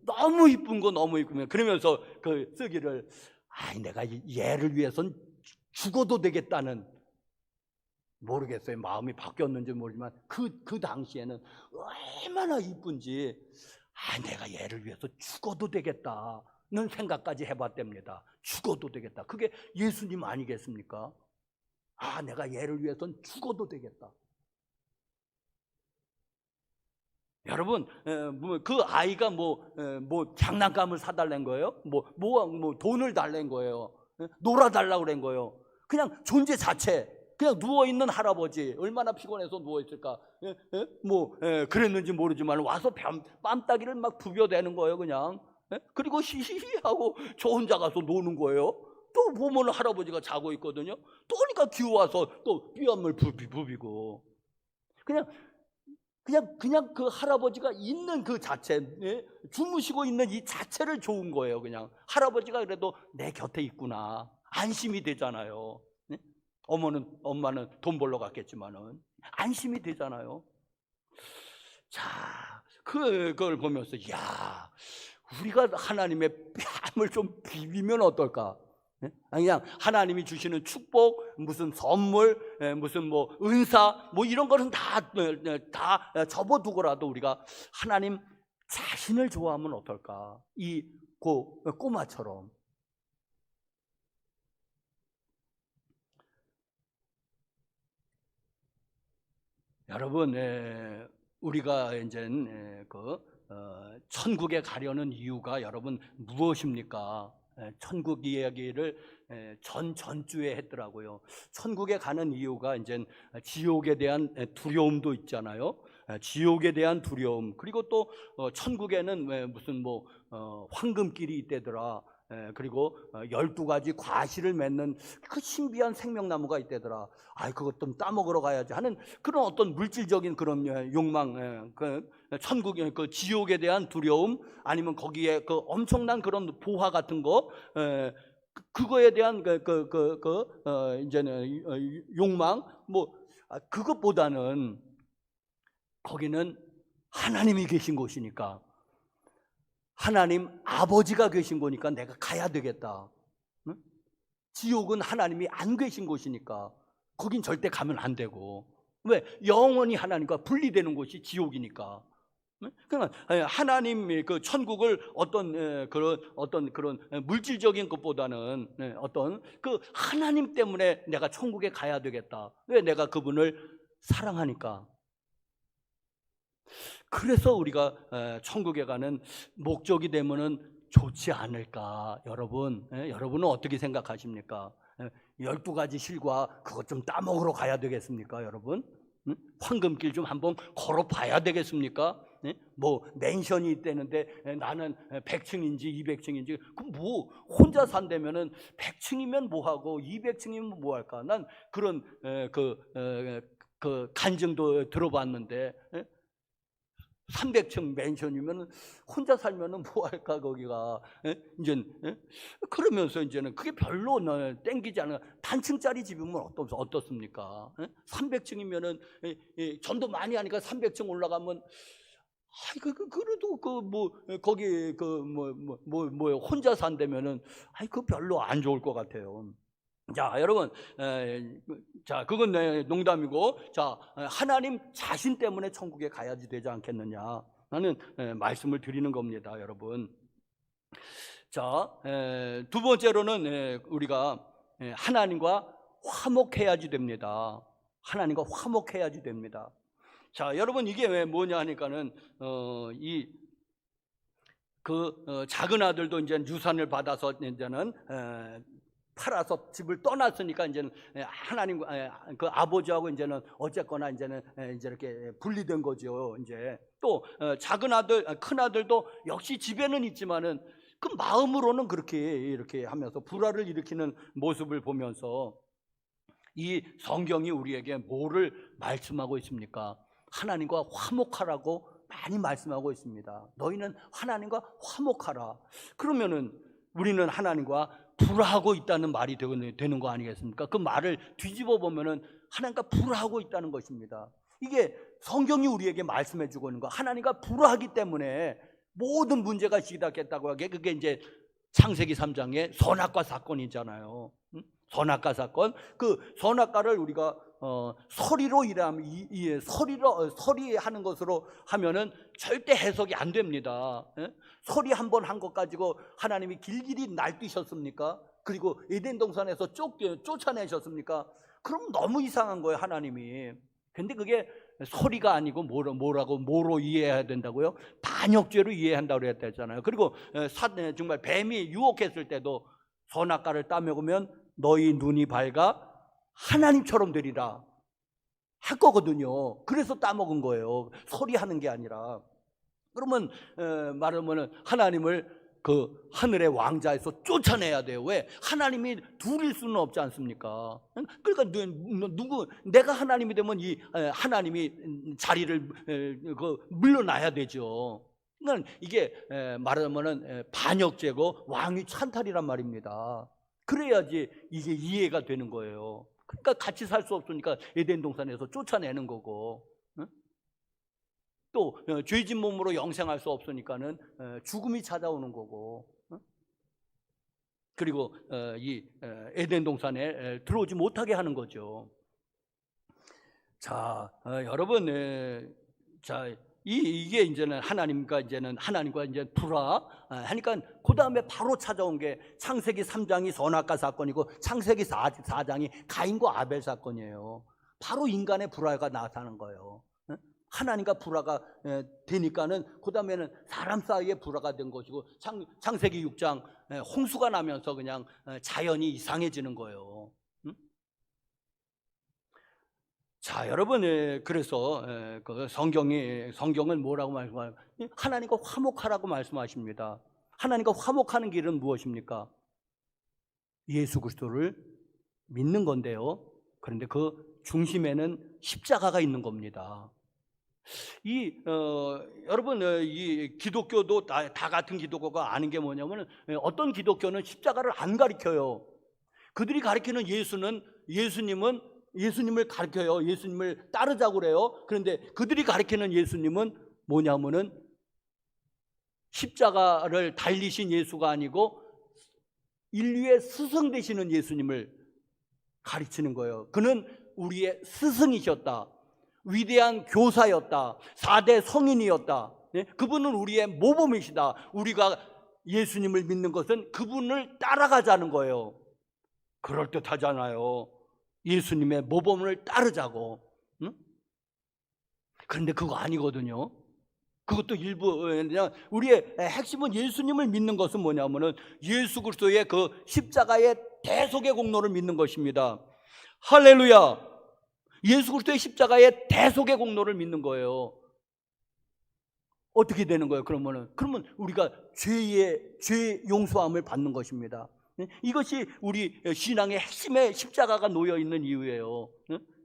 너무 이쁜 거 너무 이쁘면 그러면서 그 쓰기를, 아이 내가 얘를 위해선 죽어도 되겠다는, 모르겠어요. 마음이 바뀌었는지 모르지만 그 당시에는 얼마나 이쁜지, 내가 얘를 위해서 죽어도 되겠다는 생각까지 해봤답니다. 죽어도 되겠다. 그게 예수님 아니겠습니까? 내가 얘를 위해선 죽어도 되겠다. 여러분, 그 아이가 뭐 장난감을 사달란 거예요? 뭐 돈을 달란 거예요? 놀아달라고 그런 거예요? 그냥 존재 자체, 그냥 누워있는 할아버지, 얼마나 피곤해서 누워있을까? 그랬는지 모르지만 와서 뺨따기를 막 부벼대는 거예요, 그냥. 그리고 히히히 하고 저 혼자 가서 노는 거예요. 또 보면 할아버지가 자고 있거든요. 또 오니까 기어와서 또 뺨을 부비고. 그냥 그 할아버지가 있는 그 자체, 주무시고 있는 이 자체를 좋은 거예요. 그냥 할아버지가 그래도 내 곁에 있구나, 안심이 되잖아요. 엄마는 돈 벌러 갔겠지만은 안심이 되잖아요. 자, 그걸 보면서, 야, 우리가 하나님의 뺨을 좀 비비면 어떨까? 그냥 하나님이 주시는 축복, 무슨 선물, 무슨 뭐 은사, 뭐 이런 거는 다 접어두고라도 우리가 하나님 자신을 좋아하면 어떨까? 이 꼬마처럼. 여러분, 우리가 이제 천국에 가려는 이유가 여러분 무엇입니까? 천국 이야기를 전주에 했더라고요. 천국에 가는 이유가 이제 지옥에 대한 두려움도 있잖아요. 지옥에 대한 두려움, 그리고 또 천국에는 무슨 황금길이 있대더라. 그리고 12가지 과실을 맺는 그 신비한 생명나무가 있대더라. 그것 좀 따먹으러 가야지 하는 그런 어떤 물질적인 그런 욕망, 그 천국의 그 지옥에 대한 두려움, 아니면 거기에 그 엄청난 그런 보화 같은 거, 그거에 대한 이제는 욕망, 그것보다는 거기는 하나님이 계신 곳이니까, 하나님 아버지가 계신 거니까 내가 가야 되겠다. 응? 지옥은 하나님이 안 계신 곳이니까 거긴 절대 가면 안 되고. 왜? 영원히 하나님과 분리되는 곳이 지옥이니까. 그러니까 하나님 그 천국을 어떤 그런 물질적인 것보다는 어떤 그 하나님 때문에 내가 천국에 가야 되겠다. 왜? 내가 그분을 사랑하니까. 그래서 우리가 천국에 가는 목적이 되면은 좋지 않을까? 여러분은 어떻게 생각하십니까? 12가지 실과 그것 좀 따먹으러 가야 되겠습니까, 여러분? 황금길 좀 한번 걸어봐야 되겠습니까? 맨션이 있다는데 나는 100층인지 200층인지, 그럼 혼자 산다면은 100층이면 뭐하고 200층이면 뭐할까? 난 그런 그 간증도 들어봤는데, 300층 맨션이면 혼자 살면은 뭐할까 거기가. 이제 그러면서 이제는 그게 별로 땡기지 않아. 단층짜리 집이면 어떻습니까? 300층이면은 전도 많이 하니까 300층 올라가면, 그래도 거기 혼자 산다면은 그 별로 안 좋을 것 같아요. 자, 여러분, 자, 그건 농담이고, 자, 하나님 자신 때문에 천국에 가야지 되지 않겠느냐 라는 말씀을 드리는 겁니다, 여러분. 자, 두 번째로는 우리가 하나님과 화목해야지 됩니다. 하나님과 화목해야지 됩니다. 자, 여러분 이게 왜 뭐냐 하니까는 작은 아들도 이제 유산을 받아서 이제는 팔아서 집을 떠났으니까 이제는 하나님 그 아버지하고 이제는 어쨌거나 이제는 이제 이렇게 분리된 거죠. 이제 또 작은 아들, 큰 아들도 역시 집에는 있지만은 그 마음으로는 그렇게 이렇게 하면서 불화를 일으키는 모습을 보면서 이 성경이 우리에게 뭐를 말씀하고 있습니까? 하나님과 화목하라고 많이 말씀하고 있습니다. 너희는 하나님과 화목하라. 그러면은 우리는 하나님과 불화하고 있다는 말이 되는 거 아니겠습니까? 그 말을 뒤집어 보면은 하나님과 불화하고 있다는 것입니다. 이게 성경이 우리에게 말씀해 주고 있는 거. 하나님과 불화하기 때문에 모든 문제가 시작했다고 하게, 그게 이제 창세기 3장의 선악과 사건이잖아요. 선악과 사건. 그 선악과를 우리가 서리로 일하면 서리하는 것으로 하면은 절대 해석이 안 됩니다. 서리 한 번 한 것 가지고 하나님이 길길이 날뛰셨습니까? 그리고 에덴 동산에서 쫓아내셨습니까? 그럼 너무 이상한 거예요, 하나님이. 근데 그게 서리가 아니고 뭐로 이해해야 된다고요? 반역죄로 이해한다고 했잖아요. 그리고 정말 뱀이 유혹했을 때도 선악과를 따먹으면 너희 눈이 밝아 하나님처럼 되리라 할 거거든요. 그래서 따먹은 거예요. 서리하는 게 아니라. 그러면 말하면 하나님을 그 하늘의 왕자에서 쫓아내야 돼요. 왜? 하나님이 둘일 수는 없지 않습니까? 그러니까 내가 하나님이 되면 이 하나님이 자리를 물러나야 되죠. 그러니까 이게 말하면은 반역죄고 왕위 찬탈이란 말입니다. 그래야지 이게 이해가 되는 거예요. 그러니까 같이 살 수 없으니까 에덴 동산에서 쫓아내는 거고, 또 죄진 몸으로 영생할 수 없으니까는 죽음이 찾아오는 거고, 그리고 이 에덴 동산에 들어오지 못하게 하는 거죠. 자, 여러분, 자, 이게 이제는 하나님과 이제 불화 하니까 그 다음에 바로 찾아온 게 창세기 3장이 선악과 사건이고 창세기 4장이 가인과 아벨 사건이에요. 바로 인간의 불화가 나타나는 거예요. 하나님과 불화가 되니까는 그 다음에는 사람 사이에 불화가 된 것이고 창세기 6장 홍수가 나면서 그냥 자연이 이상해지는 거예요. 자, 여러분, 그래서 그 성경은 뭐라고 말씀하냐? 하나님과 화목하라고 말씀하십니다. 하나님과 화목하는 길은 무엇입니까? 예수 그리스도를 믿는 건데요. 그런데 그 중심에는 십자가가 있는 겁니다. 여러분, 이 기독교도 다 같은 기독교가 아는 게 뭐냐면 어떤 기독교는 십자가를 안 가리켜요. 그들이 가리키는 예수님을 가르쳐요. 예수님을 따르자고 그래요. 그런데 그들이 가르치는 예수님은 뭐냐면은 십자가를 달리신 예수가 아니고 인류의 스승 되시는 예수님을 가르치는 거예요. 그는 우리의 스승이셨다. 위대한 교사였다. 4대 성인이었다. 그분은 우리의 모범이시다. 우리가 예수님을 믿는 것은 그분을 따라가자는 거예요. 그럴듯하잖아요. 예수님의 모범을 따르자고. 그런데 그거 아니거든요. 그것도 일부. 그냥 우리의 핵심은 예수님을 믿는 것은 뭐냐면은 예수 그리스도의 그 십자가의 대속의 공로를 믿는 것입니다. 할렐루야. 예수 그리스도의 십자가의 대속의 공로를 믿는 거예요. 어떻게 되는 거예요? 그러면 우리가 죄 용서함을 받는 것입니다. 이것이 우리 신앙의 핵심에 십자가가 놓여 있는 이유예요.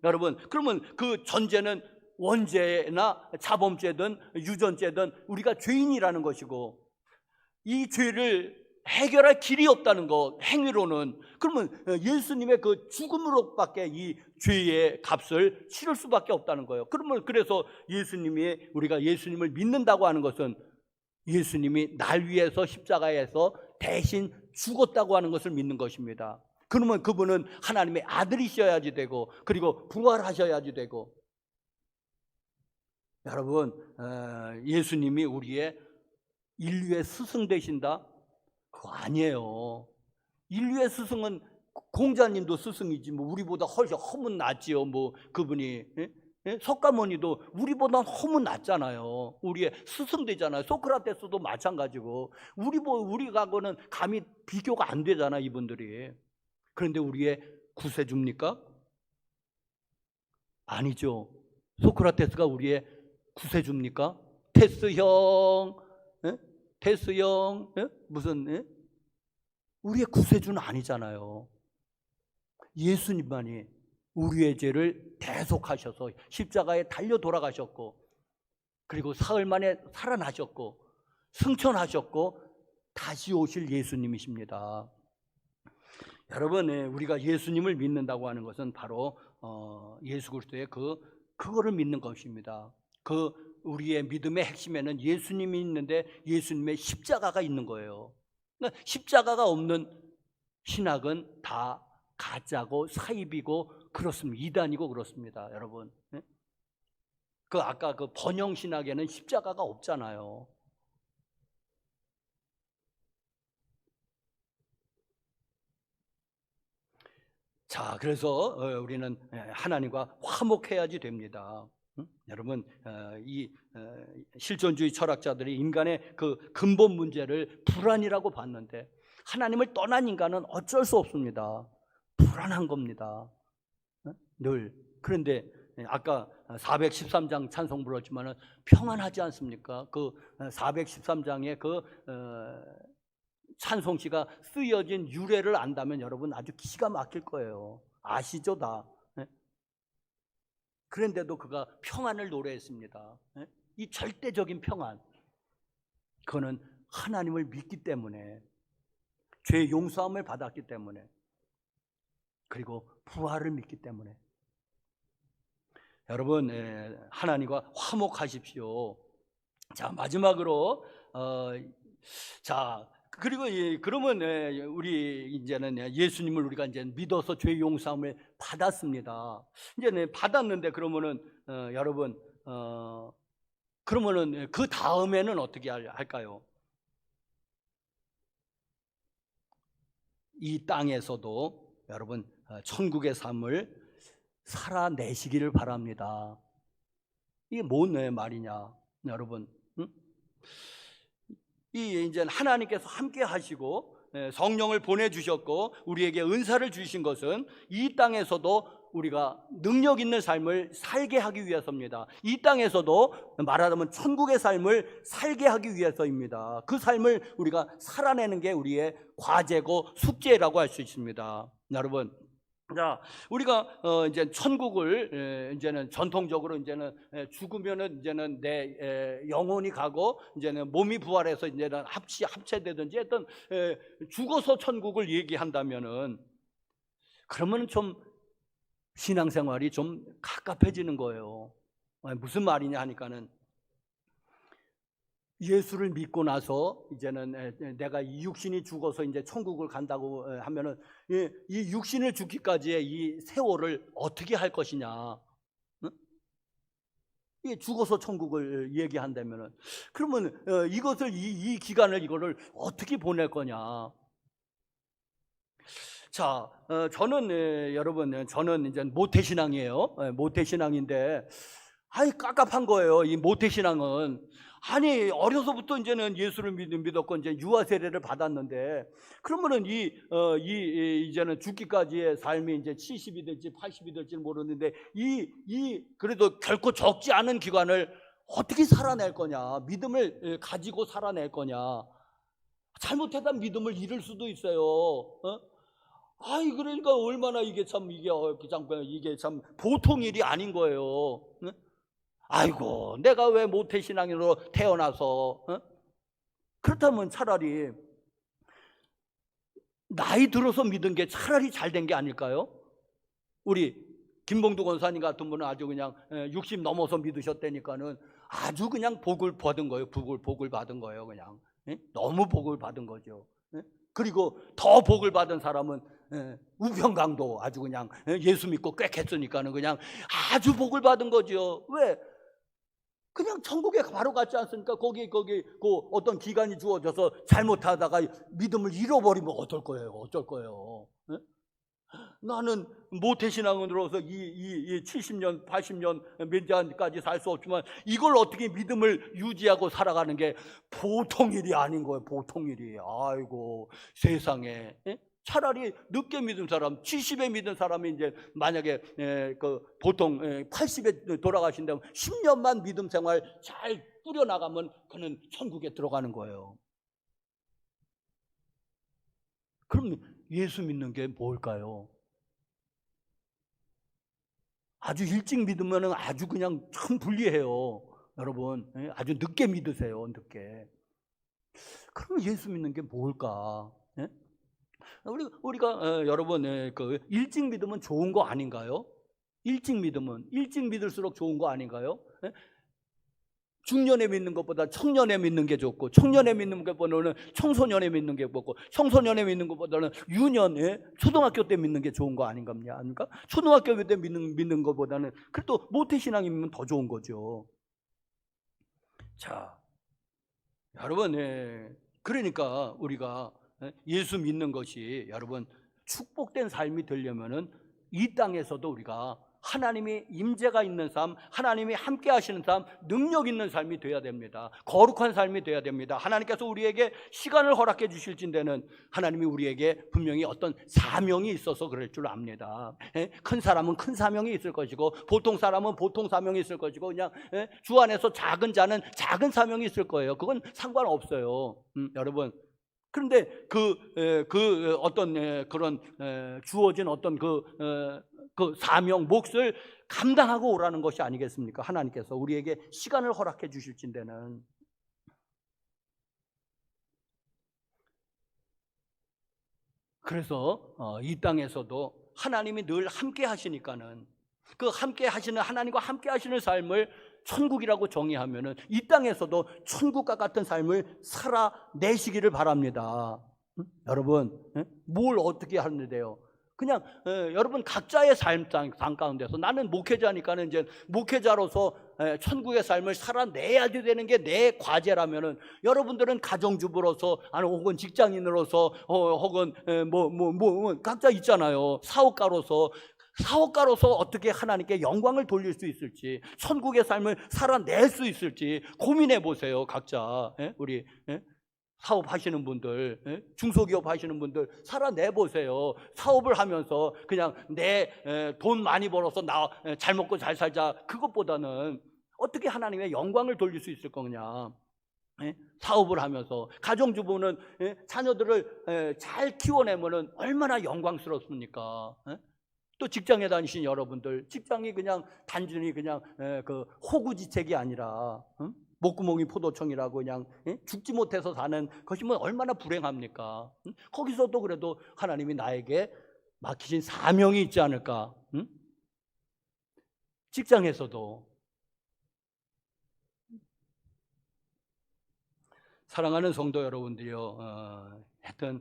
여러분, 그러면 그 전제는 원죄나 자범죄든 유전죄든 우리가 죄인이라는 것이고, 이 죄를 해결할 길이 없다는 것, 행위로는. 그러면 예수님의 그 죽음으로밖에 이 죄의 값을 치를 수밖에 없다는 거예요. 그래서 우리가 예수님을 믿는다고 하는 것은 예수님이 날 위해서 십자가에서 대신 죽었다고 하는 것을 믿는 것입니다. 그러면 그분은 하나님의 아들이셔야지 되고, 그리고 부활하셔야지 되고. 여러분, 예수님이 우리의 인류의 스승 되신다? 그거 아니에요. 인류의 스승은 공자님도 스승이지 뭐 우리보다 훨씬 허문 낫지요. 뭐 그분이 예? 예? 석가모니도 우리보다 허문 낫잖아요. 우리의 스승되잖아요. 소크라테스도 마찬가지고 우리하고는 감히 비교가 안 되잖아 이분들이. 그런데 우리의 구세주입니까? 아니죠. 소크라테스가 우리의 구세주입니까? 테스 형, 예? 테스 형, 예? 무슨 예? 우리의 구세주는 아니잖아요. 예수님만이 우리의 죄를 대속하셔서 십자가에 달려 돌아가셨고, 그리고 사흘 만에 살아나셨고 승천하셨고 다시 오실 예수님이십니다. 여러분, 우리가 예수님을 믿는다고 하는 것은 바로 예수 그리스도의 그거를 믿는 것입니다. 그 우리의 믿음의 핵심에는 예수님이 있는데 예수님의 십자가가 있는 거예요. 그러니까 십자가가 없는 신학은 다 가짜고 사입이고 그렇습니다. 이단이고 그렇습니다, 여러분. 그 아까 그 번영 신학에는 십자가가 없잖아요. 자, 그래서 우리는 하나님과 화목해야지 됩니다. 여러분, 이 실존주의 철학자들이 인간의 그 근본 문제를 불안이라고 봤는데 하나님을 떠난 인간은 어쩔 수 없습니다. 불안한 겁니다. 늘. 그런데 아까 413장 찬송 불렀지만은 평안하지 않습니까? 그 413장의 그 찬송시가 쓰여진 유래를 안다면 여러분 아주 기가 막힐 거예요. 아시죠 다? 그런데도 그가 평안을 노래했습니다. 이 절대적인 평안, 그거는 하나님을 믿기 때문에, 죄 용서함을 받았기 때문에, 그리고 부활을 믿기 때문에. 여러분, 하나님과 화목하십시오. 자, 마지막으로 자, 그리고 그러면 우리 이제는 예수님을 우리가 이제 믿어서 죄 용서함을 받았습니다. 이제 받았는데 그러면은 여러분 그러면은 그 다음에는 어떻게 할까요? 이 땅에서도 여러분 천국의 삶을 살아내시기를 바랍니다. 이게 뭔 말이냐, 여러분? 이 이제 하나님께서 함께 하시고 성령을 보내주셨고 우리에게 은사를 주신 것은 이 땅에서도 우리가 능력 있는 삶을 살게 하기 위해서입니다. 이 땅에서도 말하자면 천국의 삶을 살게 하기 위해서입니다. 그 삶을 우리가 살아내는 게 우리의 과제고 숙제라고 할 수 있습니다. 여러분, 자, 우리가 이제 천국을 이제는 전통적으로 이제는 죽으면은 이제는 내 영혼이 가고 이제는 몸이 부활해서 이제는 합체되든지 했던 죽어서 천국을 얘기한다면은 그러면은 좀 신앙생활이 좀 갑갑해지는 거예요. 무슨 말이냐 하니까는 예수를 믿고 나서 이제는 내가 이 육신이 죽어서 이제 천국을 간다고 하면은 이 육신을 죽기까지의 이 세월을 어떻게 할 것이냐? 응? 죽어서 천국을 얘기한다면은 그러면 이것을 이 기간을 이거를 어떻게 보낼 거냐? 자, 저는 여러분 저는 이제 모태신앙이에요. 모태신앙인데 아이 깝깝한 거예요. 이 모태신앙은. 아니 어려서부터 이제는 예수를 믿었고 이제 유아 세례를 받았는데 그러면은 이제는 죽기까지의 삶이 이제 70이 될지 80이 될지 모르는데 그래도 결코 적지 않은 기간을 어떻게 살아낼 거냐? 믿음을 가지고 살아낼 거냐? 잘못하다 믿음을 잃을 수도 있어요. 아이 그러니까 얼마나 이게 참 보통 일이 아닌 거예요. 아이고 내가 왜 모태신앙으로 태어나서 그렇다면 차라리 나이 들어서 믿은 게 차라리 잘 된 게 아닐까요? 우리 김봉두 권사님 같은 분은 아주 그냥 60 넘어서 믿으셨다니까는 아주 그냥 복을 받은 거예요. 복을 받은 거예요. 그냥 너무 복을 받은 거죠. 그리고 더 복을 받은 사람은 우평강도 아주 그냥 예수 믿고 꽤 했으니까는 그냥 아주 복을 받은 거죠. 왜? 그냥 천국에 바로 갔지 않습니까? 거기 그 어떤 기간이 주어져서 잘못하다가 믿음을 잃어버리면 어쩔 거예요? 나는 모태신앙으로서 이 70년, 80년 몇 년까지 살 수 없지만 이걸 어떻게 믿음을 유지하고 살아가는 게 보통 일이 아닌 거예요. 보통 일이. 아이고 세상에. 예? 차라리 늦게 믿은 사람, 70에 믿은 사람이 이제 만약에 그 보통 80에 돌아가신다면 10년만 믿음 생활 잘 꾸려나가면 그는 천국에 들어가는 거예요. 그럼 예수 믿는 게 뭘까요? 아주 일찍 믿으면 아주 그냥 참 불리해요. 여러분, 아주 늦게 믿으세요. 늦게. 그럼 예수 믿는 게 뭘까? 예? 우리가 여러분 그 일찍 믿으면 좋은 거 아닌가요? 일찍 믿을수록 좋은 거 아닌가요? 예? 중년에 믿는 것보다 청년에 믿는 게 좋고, 청년에 믿는 것보다는 청소년에 믿는 게 좋고, 청소년에 믿는 것보다는 유년에 초등학교 때 믿는 게 좋은 거 아닌가? 초등학교 때 믿는 것보다는 그래도 모태신앙이면 더 좋은 거죠. 자, 여러분, 그러니까 우리가 예수 믿는 것이 여러분 축복된 삶이 되려면은 이 땅에서도 우리가 하나님의 임재가 있는 삶, 하나님이 함께 하시는 삶, 능력 있는 삶이 돼야 됩니다. 거룩한 삶이 돼야 됩니다. 하나님께서 우리에게 시간을 허락해 주실진대는 하나님이 우리에게 분명히 어떤 사명이 있어서 그럴 줄 압니다. 큰 사람은 큰 사명이 있을 것이고, 보통 사람은 보통 사명이 있을 것이고, 그냥 주 안에서 작은 자는 작은 사명이 있을 거예요. 그건 상관없어요. 여러분, 그런데 그 어떤 그런 주어진 어떤 그 사명, 몫을 감당하고 오라는 것이 아니겠습니까? 하나님께서 우리에게 시간을 허락해 주실진대는. 그래서 이 땅에서도 하나님이 늘 함께 하시니까는 그 함께 하시는 하나님과 함께 하시는 삶을 천국이라고 정의하면은 이 땅에서도 천국과 같은 삶을 살아내시기를 바랍니다. 여러분, 뭘 어떻게 하는데요? 그냥 여러분 각자의 삶 가운데서 나는 목회자니까는 이제 목회자로서 천국의 삶을 살아내야 되는 게 내 과제라면은 여러분들은 가정주부로서 아니 혹은 직장인으로서 혹은 뭐 각자 있잖아요. 사업가로서 어떻게 하나님께 영광을 돌릴 수 있을지, 천국의 삶을 살아낼 수 있을지 고민해 보세요. 각자 우리 사업하시는 분들, 중소기업 하시는 분들 살아내 보세요. 사업을 하면서 그냥 내 돈 많이 벌어서 나 잘 먹고 잘 살자, 그것보다는 어떻게 하나님의 영광을 돌릴 수 있을 거냐. 사업을 하면서 가정주부는 자녀들을 잘 키워내면 얼마나 영광스럽습니까? 또 직장에 다니신 여러분들, 직장이 그냥 단순히 그냥 그 호구지책이 아니라 목구멍이 포도청이라고 그냥 죽지 못해서 사는 것이면 얼마나 불행합니까? 거기서도 그래도 하나님이 나에게 맡기신 사명이 있지 않을까? 직장에서도. 사랑하는 성도 여러분들이요, 하여튼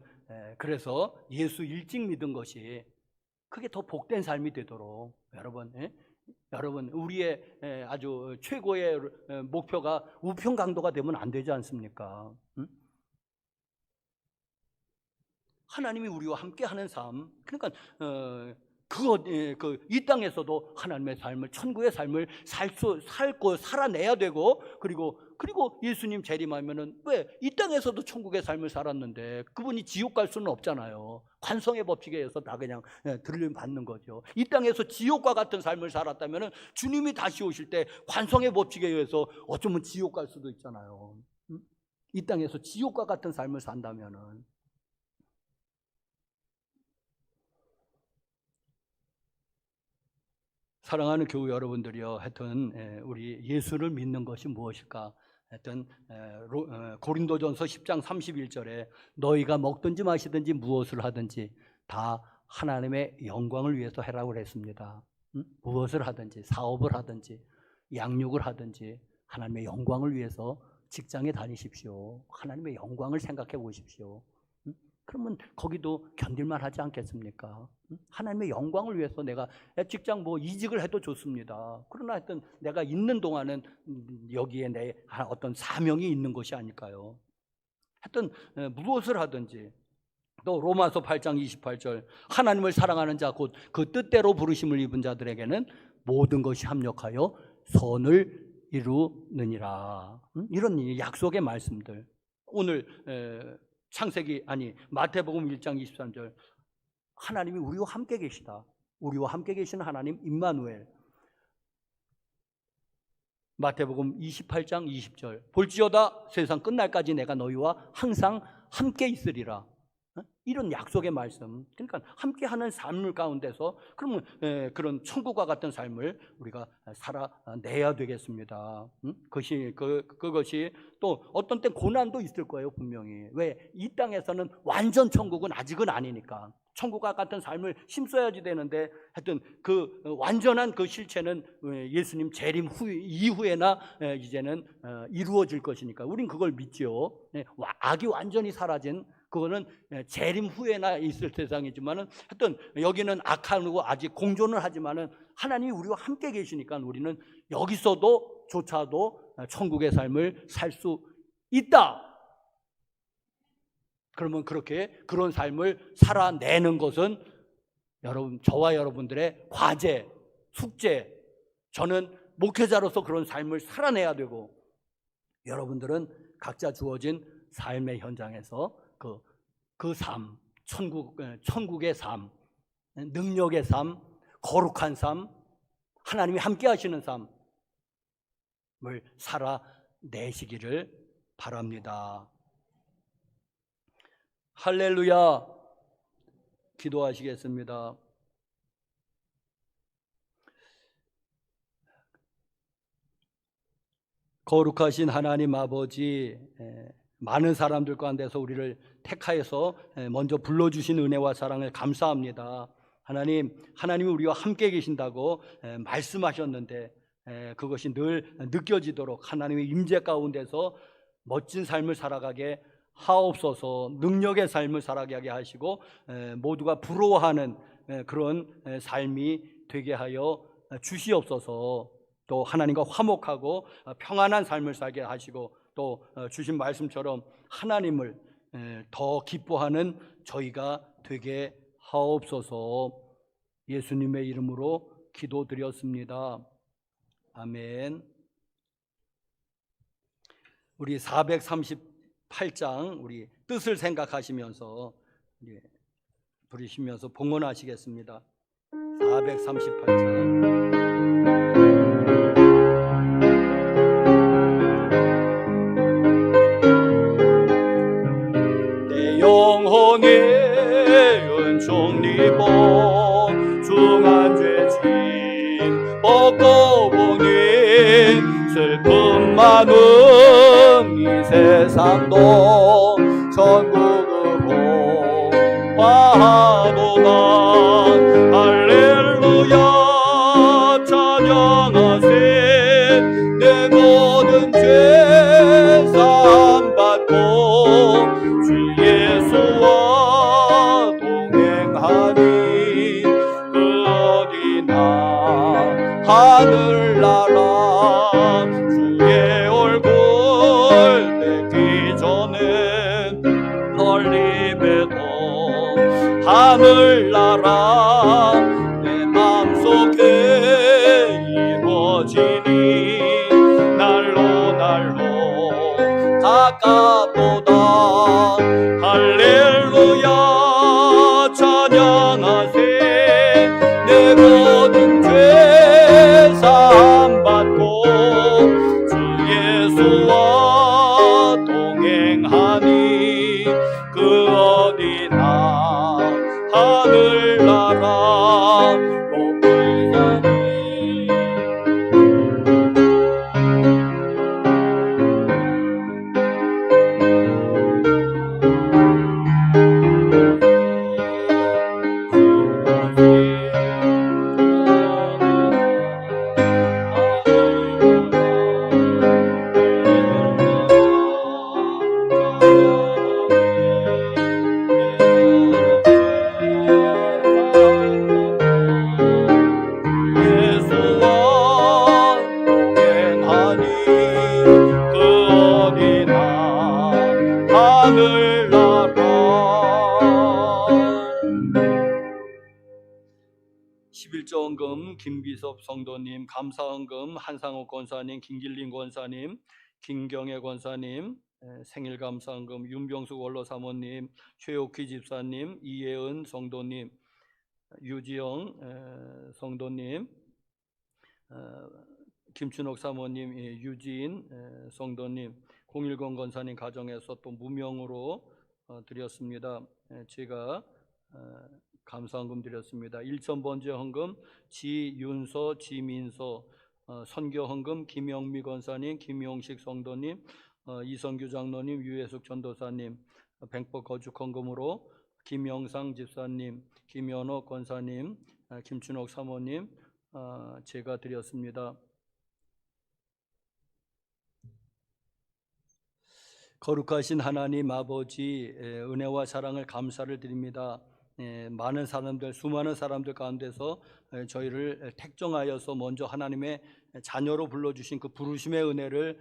그래서 예수 일찍 믿은 것이 그게 더 복된 삶이 되도록 여러분 우리의 아주 최고의 목표가 우평강도가 되면 안 되지 않습니까? 하나님이 우리와 함께하는 삶, 그러니까 이 땅에서도 하나님의 삶을, 천국의 삶을 살아내야 되고, 그리고 예수님 재림하면은 왜 이 땅에서도 천국의 삶을 살았는데 그분이 지옥 갈 수는 없잖아요. 관성의 법칙에 의해서 다 그냥 들림 받는 거죠. 이 땅에서 지옥과 같은 삶을 살았다면은 주님이 다시 오실 때 관성의 법칙에 의해서 어쩌면 지옥 갈 수도 있잖아요. 이 땅에서 지옥과 같은 삶을 산다면은. 사랑하는 교우 여러분들이요, 하여튼 우리 예수를 믿는 것이 무엇일까? 하여튼 고린도전서 10장 31절에 너희가 먹든지 마시든지 무엇을 하든지 다 하나님의 영광을 위해서 해라고 그랬습니다. 무엇을 하든지, 사업을 하든지, 양육을 하든지 하나님의 영광을 위해서 직장에 다니십시오. 하나님의 영광을 생각해 보십시오. 그러면 거기도 견딜만 하지 않겠습니까? 하나님의 영광을 위해서 내가 직장 이직을 해도 좋습니다. 그러나 하여튼 내가 있는 동안은 여기에 내 어떤 사명이 있는 것이 아닐까요? 하여튼 무엇을 하든지 또 로마서 8장 28절 하나님을 사랑하는 자 곧 그 뜻대로 부르심을 입은 자들에게는 모든 것이 합력하여 선을 이루느니라. 이런 약속의 말씀들. 오늘 마태복음 1장 23절 하나님이 우리와 함께 계시다. 우리와 함께 계시는 하나님 임마누엘. 마태복음 28장 20절 볼지어다 세상 끝날까지 내가 너희와 항상 함께 있으리라. 이런 약속의 말씀. 그러니까 함께하는 삶 가운데서 그러면 그런 천국과 같은 삶을 우리가 살아내야 되겠습니다. 그것이 또 어떤 때 고난도 있을 거예요, 분명히. 왜? 이 땅에서는 완전 천국은 아직은 아니니까. 천국과 같은 삶을 힘써야지 되는데 하여튼 그 완전한 그 실체는 예수님 재림 이후에나 이제는 이루어질 것이니까 우린 그걸 믿죠. 악이 완전히 사라진 그거는 재림 후에나 있을 세상이지만은 하여튼 여기는 악하고 아직 공존을 하지만은 하나님이 우리와 함께 계시니까 우리는 여기서도 천국의 삶을 살 수 있다. 그러면 그런 삶을 살아내는 것은 여러분, 저와 여러분들의 과제, 숙제. 저는 목회자로서 그런 삶을 살아내야 되고 여러분들은 각자 주어진 삶의 현장에서 그 삶, 천국의 삶, 능력의 삶, 거룩한 삶, 하나님이 함께 하시는 삶을 살아내시기를 바랍니다. 할렐루야. 기도하시겠습니다. 거룩하신 하나님 아버지, 많은 사람들 가운데서 우리를 택하여서 먼저 불러주신 은혜와 사랑을 감사합니다. 하나님이 우리와 함께 계신다고 말씀하셨는데 그것이 늘 느껴지도록 하나님의 임재 가운데서 멋진 삶을 살아가게 하옵소서. 능력의 삶을 살아가게 하시고 모두가 부러워하는 그런 삶이 되게 하여 주시옵소서. 또 하나님과 화목하고 평안한 삶을 살게 하시고 또 주신 말씀처럼 하나님을 더 기뻐하는 저희가 되게 하옵소서. 예수님의 이름으로 기도드렸습니다. 아멘. 우리 438장 우리 뜻을 생각하시면서 부르시면서 봉헌하시겠습니다. 438장. 영혼의 은총 입어 중한 죄진 벗고 보니 슬픔 많은 이 세상도 천국으로 화도다. 할렐루야 찬양하세. 내 모든 죄 사함 받고 예수와 동행하니 그 어디나 하늘나라 주의 얼굴 뵙기 전에 멀리 뵈도 하늘나라 내 맘속에 이루어지니 날로 가까보다. 할렐루야 찬양하세. 내 모든 죄 사함 받고 주 예수와 동행하니 그 어디나 하늘나라 11조 헌금 김비섭 성도님, 감사헌금 한상욱 권사님, 김길린 권사님, 김경애 권사님, 생일 감사헌금 윤병숙 원로사모님, 최옥희 집사님, 이예은 성도님, 유지영 성도님, 김춘옥 사모님, 유지인 성도님, 010 권사님 가정에서 또 무명으로 드렸습니다. 제가 감사헌금 드렸습니다. 1,000번째 헌금 지윤서, 지민서, 선교헌금 김영미 권사님, 김용식 성도님, 이성규 장로님, 유해숙 전도사님, 뱅법 거축헌금으로 김영상 집사님, 김연옥 권사님, 김춘옥 사모님 제가 드렸습니다. 거룩하신 하나님 아버지, 은혜와 사랑을 감사를 드립니다. 많은 사람들, 수많은 사람들 가운데서 저희를 택정하여서 먼저 하나님의 자녀로 불러주신 그 부르심의 은혜를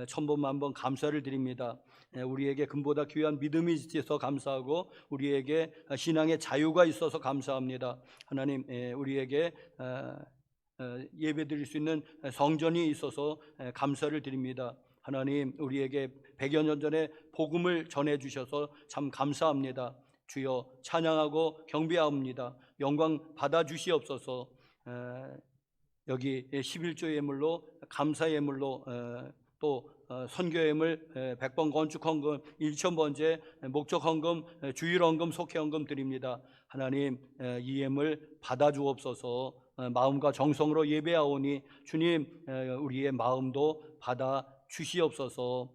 천번만번 감사를 드립니다. 우리에게 금보다 귀한 믿음이 있어서 감사하고 우리에게 신앙의 자유가 있어서 감사합니다. 하나님, 우리에게 예배드릴 수 있는 성전이 있어서 감사를 드립니다. 하나님, 우리에게 100여 년 전에 복음을 전해주셔서 참 감사합니다. 주여 찬양하고 경배합니다. 영광 받아주시옵소서. 여기 11조 예물로, 감사 예물로, 또 선교 예물 100번 건축헌금, 1,000번째 목적헌금, 주일헌금, 속회헌금 드립니다. 하나님, 이 예물 받아주옵소서. 마음과 정성으로 예배하오니 주님, 우리의 마음도 받아 주시옵소서.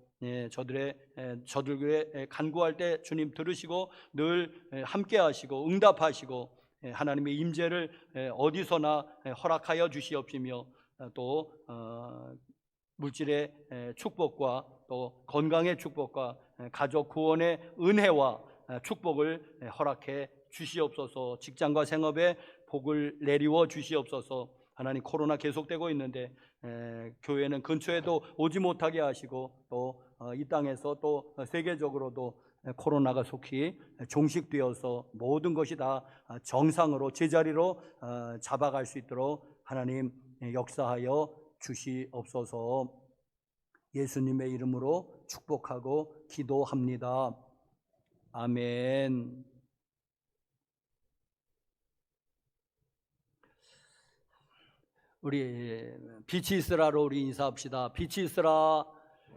저들에게 간구할 때 주님 들으시고 늘 함께 하시고 응답하시고 하나님의 임재를 어디서나 허락하여 주시옵시며 또 물질의 축복과 또 건강의 축복과 가족 구원의 은혜와 축복을 허락해 주시옵소서. 직장과 생업에 복을 내리워 주시옵소서. 하나님, 코로나 계속되고 있는데 교회는 근처에도 오지 못하게 하시고 또 이 땅에서 또 세계적으로도 코로나가 속히 종식되어서 모든 것이 다 정상으로 제자리로 잡아갈 수 있도록 하나님 역사하여 주시옵소서. 예수님의 이름으로 축복하고 기도합니다. 아멘. 우리 빛이 있으라로 우리 인사합시다. 빛이 있으라,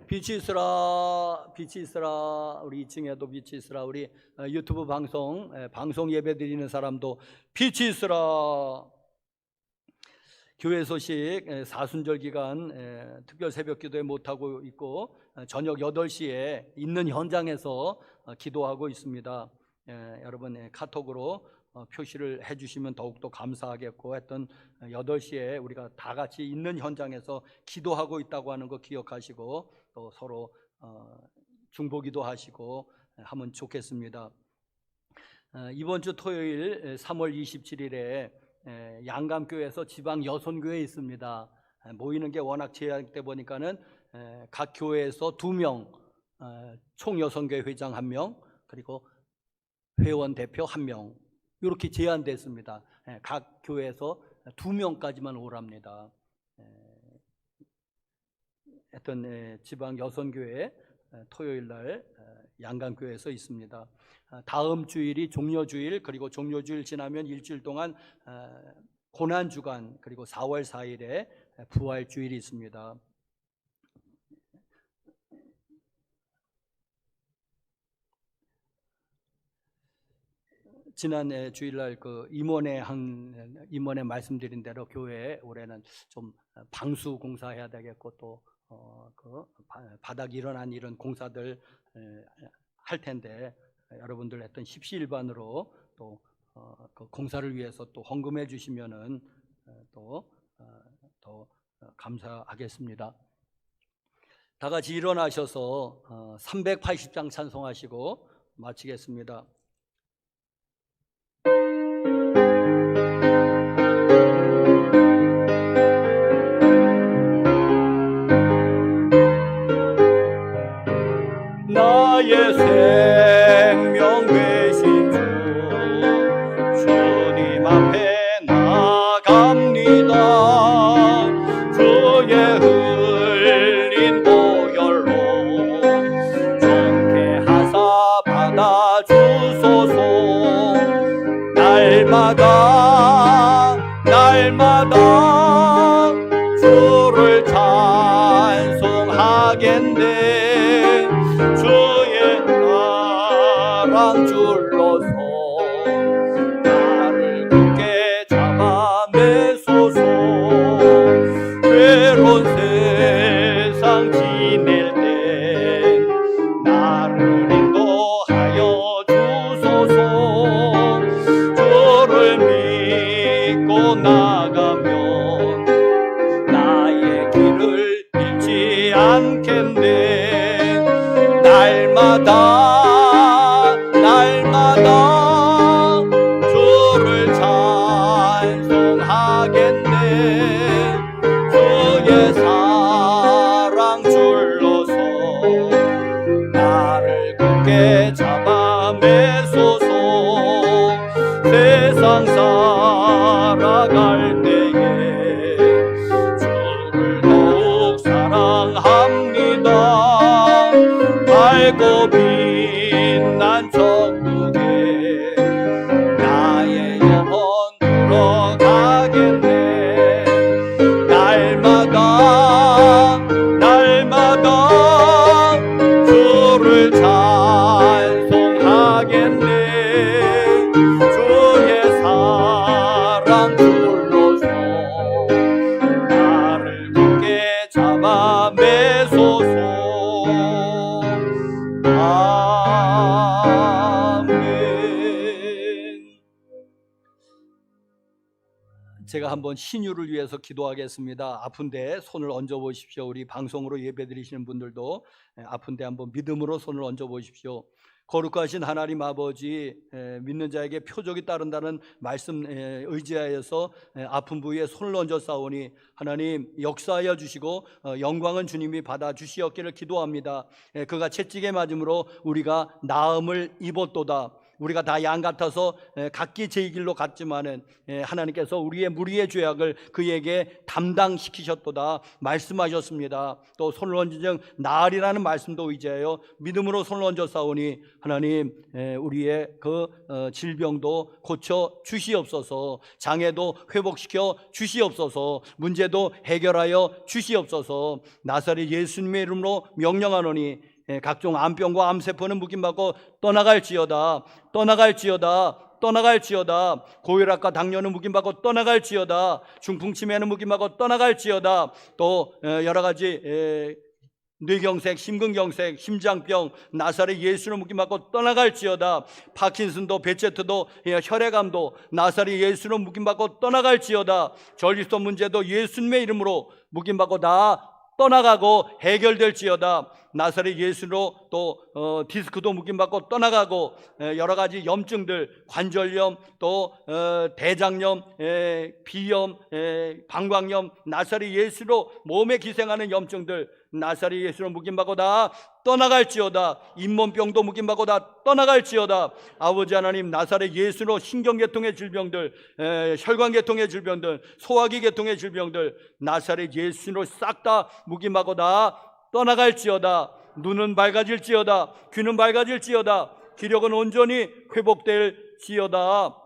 빛이 있으라, 빛이 있으라. 우리 2층에도 빛이 있으라. 우리 유튜브 방송 예배 드리는 사람도 빛이 있으라. 교회 소식, 사순절 기간 특별 새벽 기도에 못하고 있고 저녁 8시에 있는 현장에서 기도하고 있습니다. 여러분 카톡으로 표시를 해주시면 더욱더 감사하겠고, 하여튼 8시에 우리가 다 같이 있는 현장에서 기도하고 있다고 하는 거 기억하시고 또 서로 중보기도 하시고 하면 좋겠습니다. 이번 주 토요일 3월 27일에 양감교회에서 지방 여선교회 있습니다. 모이는 게 워낙 제한돼 보니까는 각 교회에서 2명, 총여선교회 회장 1명, 그리고 회원 대표 1명 이렇게 제한됐습니다. 각 교회에서 2명까지만 오랍니다. 하여튼 지방 여선교회 토요일 날 양강교회에서 있습니다. 다음 주일이 종료주일, 그리고 종료주일 지나면 일주일 동안 고난주간, 그리고 4월 4일에 부활주일이 있습니다. 지난 주일날 그 임원회 말씀드린 대로 교회 올해는 좀 방수 공사해야 되겠고 또 그 바닥 일어난 이런 공사들 할 텐데 여러분들 했던 십시일반으로 또 그 공사를 위해서 또 헌금해 주시면은 또 더 감사하겠습니다. 다 같이 일어나셔서 380장 찬송하시고 마치겠습니다. 나의 생명 되신 주, 주님 앞에 나아가 날마다 주를 찬송하겠네. 주의 사랑 줄로서 나를 굳게 잡아 매소서. 괴로운 세상 지낼 때 나를 인도하여 주소서. 주를 믿고 나가면 나의 길을 잃지 않겠네. 날마다 주를 찬송하겠네. 주의 사랑 줄로서 나를 굳게 잡아 매소서. 세상 살아갈 때에 주를 더욱 사랑합니다. 밝고 빛난 천국에 나의 영혼 들어가겠네. 날마다 주를 찬송하겠네. 주의 사랑 줄로서 나를 굳게 잡아 매소서. 아멘. 제가 한번 신유를 위해서 기도하겠습니다. 아픈데 손을 얹어 보십시오. 우리 방송으로 예배 드리시는 분들도 아픈데 한번 믿음으로 손을 얹어 보십시오. 거룩하신 하나님 아버지, 믿는 자에게 표적이 따른다는 말씀 의지하여서 아픈 부위에 손을 얹어 싸우니 하나님 역사하여 주시고 영광은 주님이 받아 주시옵기를 기도합니다. 그가 채찍에 맞음으로 우리가 나음을 입었도다. 우리가 다 양 같아서 각기 제 길로 갔지만은 하나님께서 우리의 무리의 죄악을 그에게 담당시키셨도다 말씀하셨습니다. 또 손을 얹은 즉 나으리라는 말씀도 의지하여 믿음으로 손을 얹어 싸우니 하나님 우리의 그 질병도 고쳐 주시옵소서. 장애도 회복시켜 주시옵소서. 문제도 해결하여 주시옵소서. 나사렛 예수님의 이름으로 명령하노니 각종 암병과 암세포는 묵임받고 떠나갈지어다. 고혈압과 당뇨는 묵임받고 떠나갈지어다. 중풍치매는 묵임받고 떠나갈지어다. 또 여러 가지 뇌경색, 심근경색, 심장병, 나사렛 예수를 묵임받고 떠나갈지어다. 파킨슨도 베체트도 혈액암도 나사렛 예수로 묵임받고 떠나갈지어다. 전립선 문제도 예수님의 이름으로 묵임받고 다 떠나가고 해결될지어다. 나사렛 예수로 또 디스크도 묵임받고 떠나가고 여러 가지 염증들, 관절염, 또 대장염, 비염, 방광염, 나사렛 예수로 몸에 기생하는 염증들 나사렛 예수로 묵임받고 다 떠나갈지어다. 잇몸병도 묵임받고 다 떠나갈지어다. 아버지 하나님, 나사렛 예수로 신경계통의 질병들, 혈관계통의 질병들, 소화기 계통의 질병들 나사렛 예수로 싹 다 묵임받고 다 떠나갈지어다. 눈은 밝아질지어다. 귀는 밝아질지어다. 기력은 온전히 회복될지어다.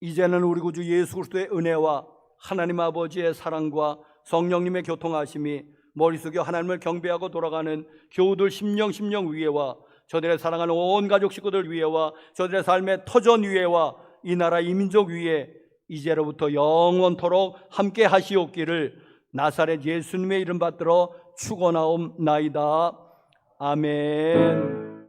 이제는 우리 구주 예수 그리스도의 은혜와 하나님 아버지의 사랑과 성령님의 교통하심이 머릿속에 하나님을 경배하고 돌아가는 교우들 심령 위에와 저들의 사랑하는 온 가족 식구들 위에와 저들의 삶의 터전 위에와 이 나라 이 민족 위에 이제로부터 영원토록 함께 하시옵기를 나사렛 예수님의 이름 받들어 축원하옵나이다. 아멘.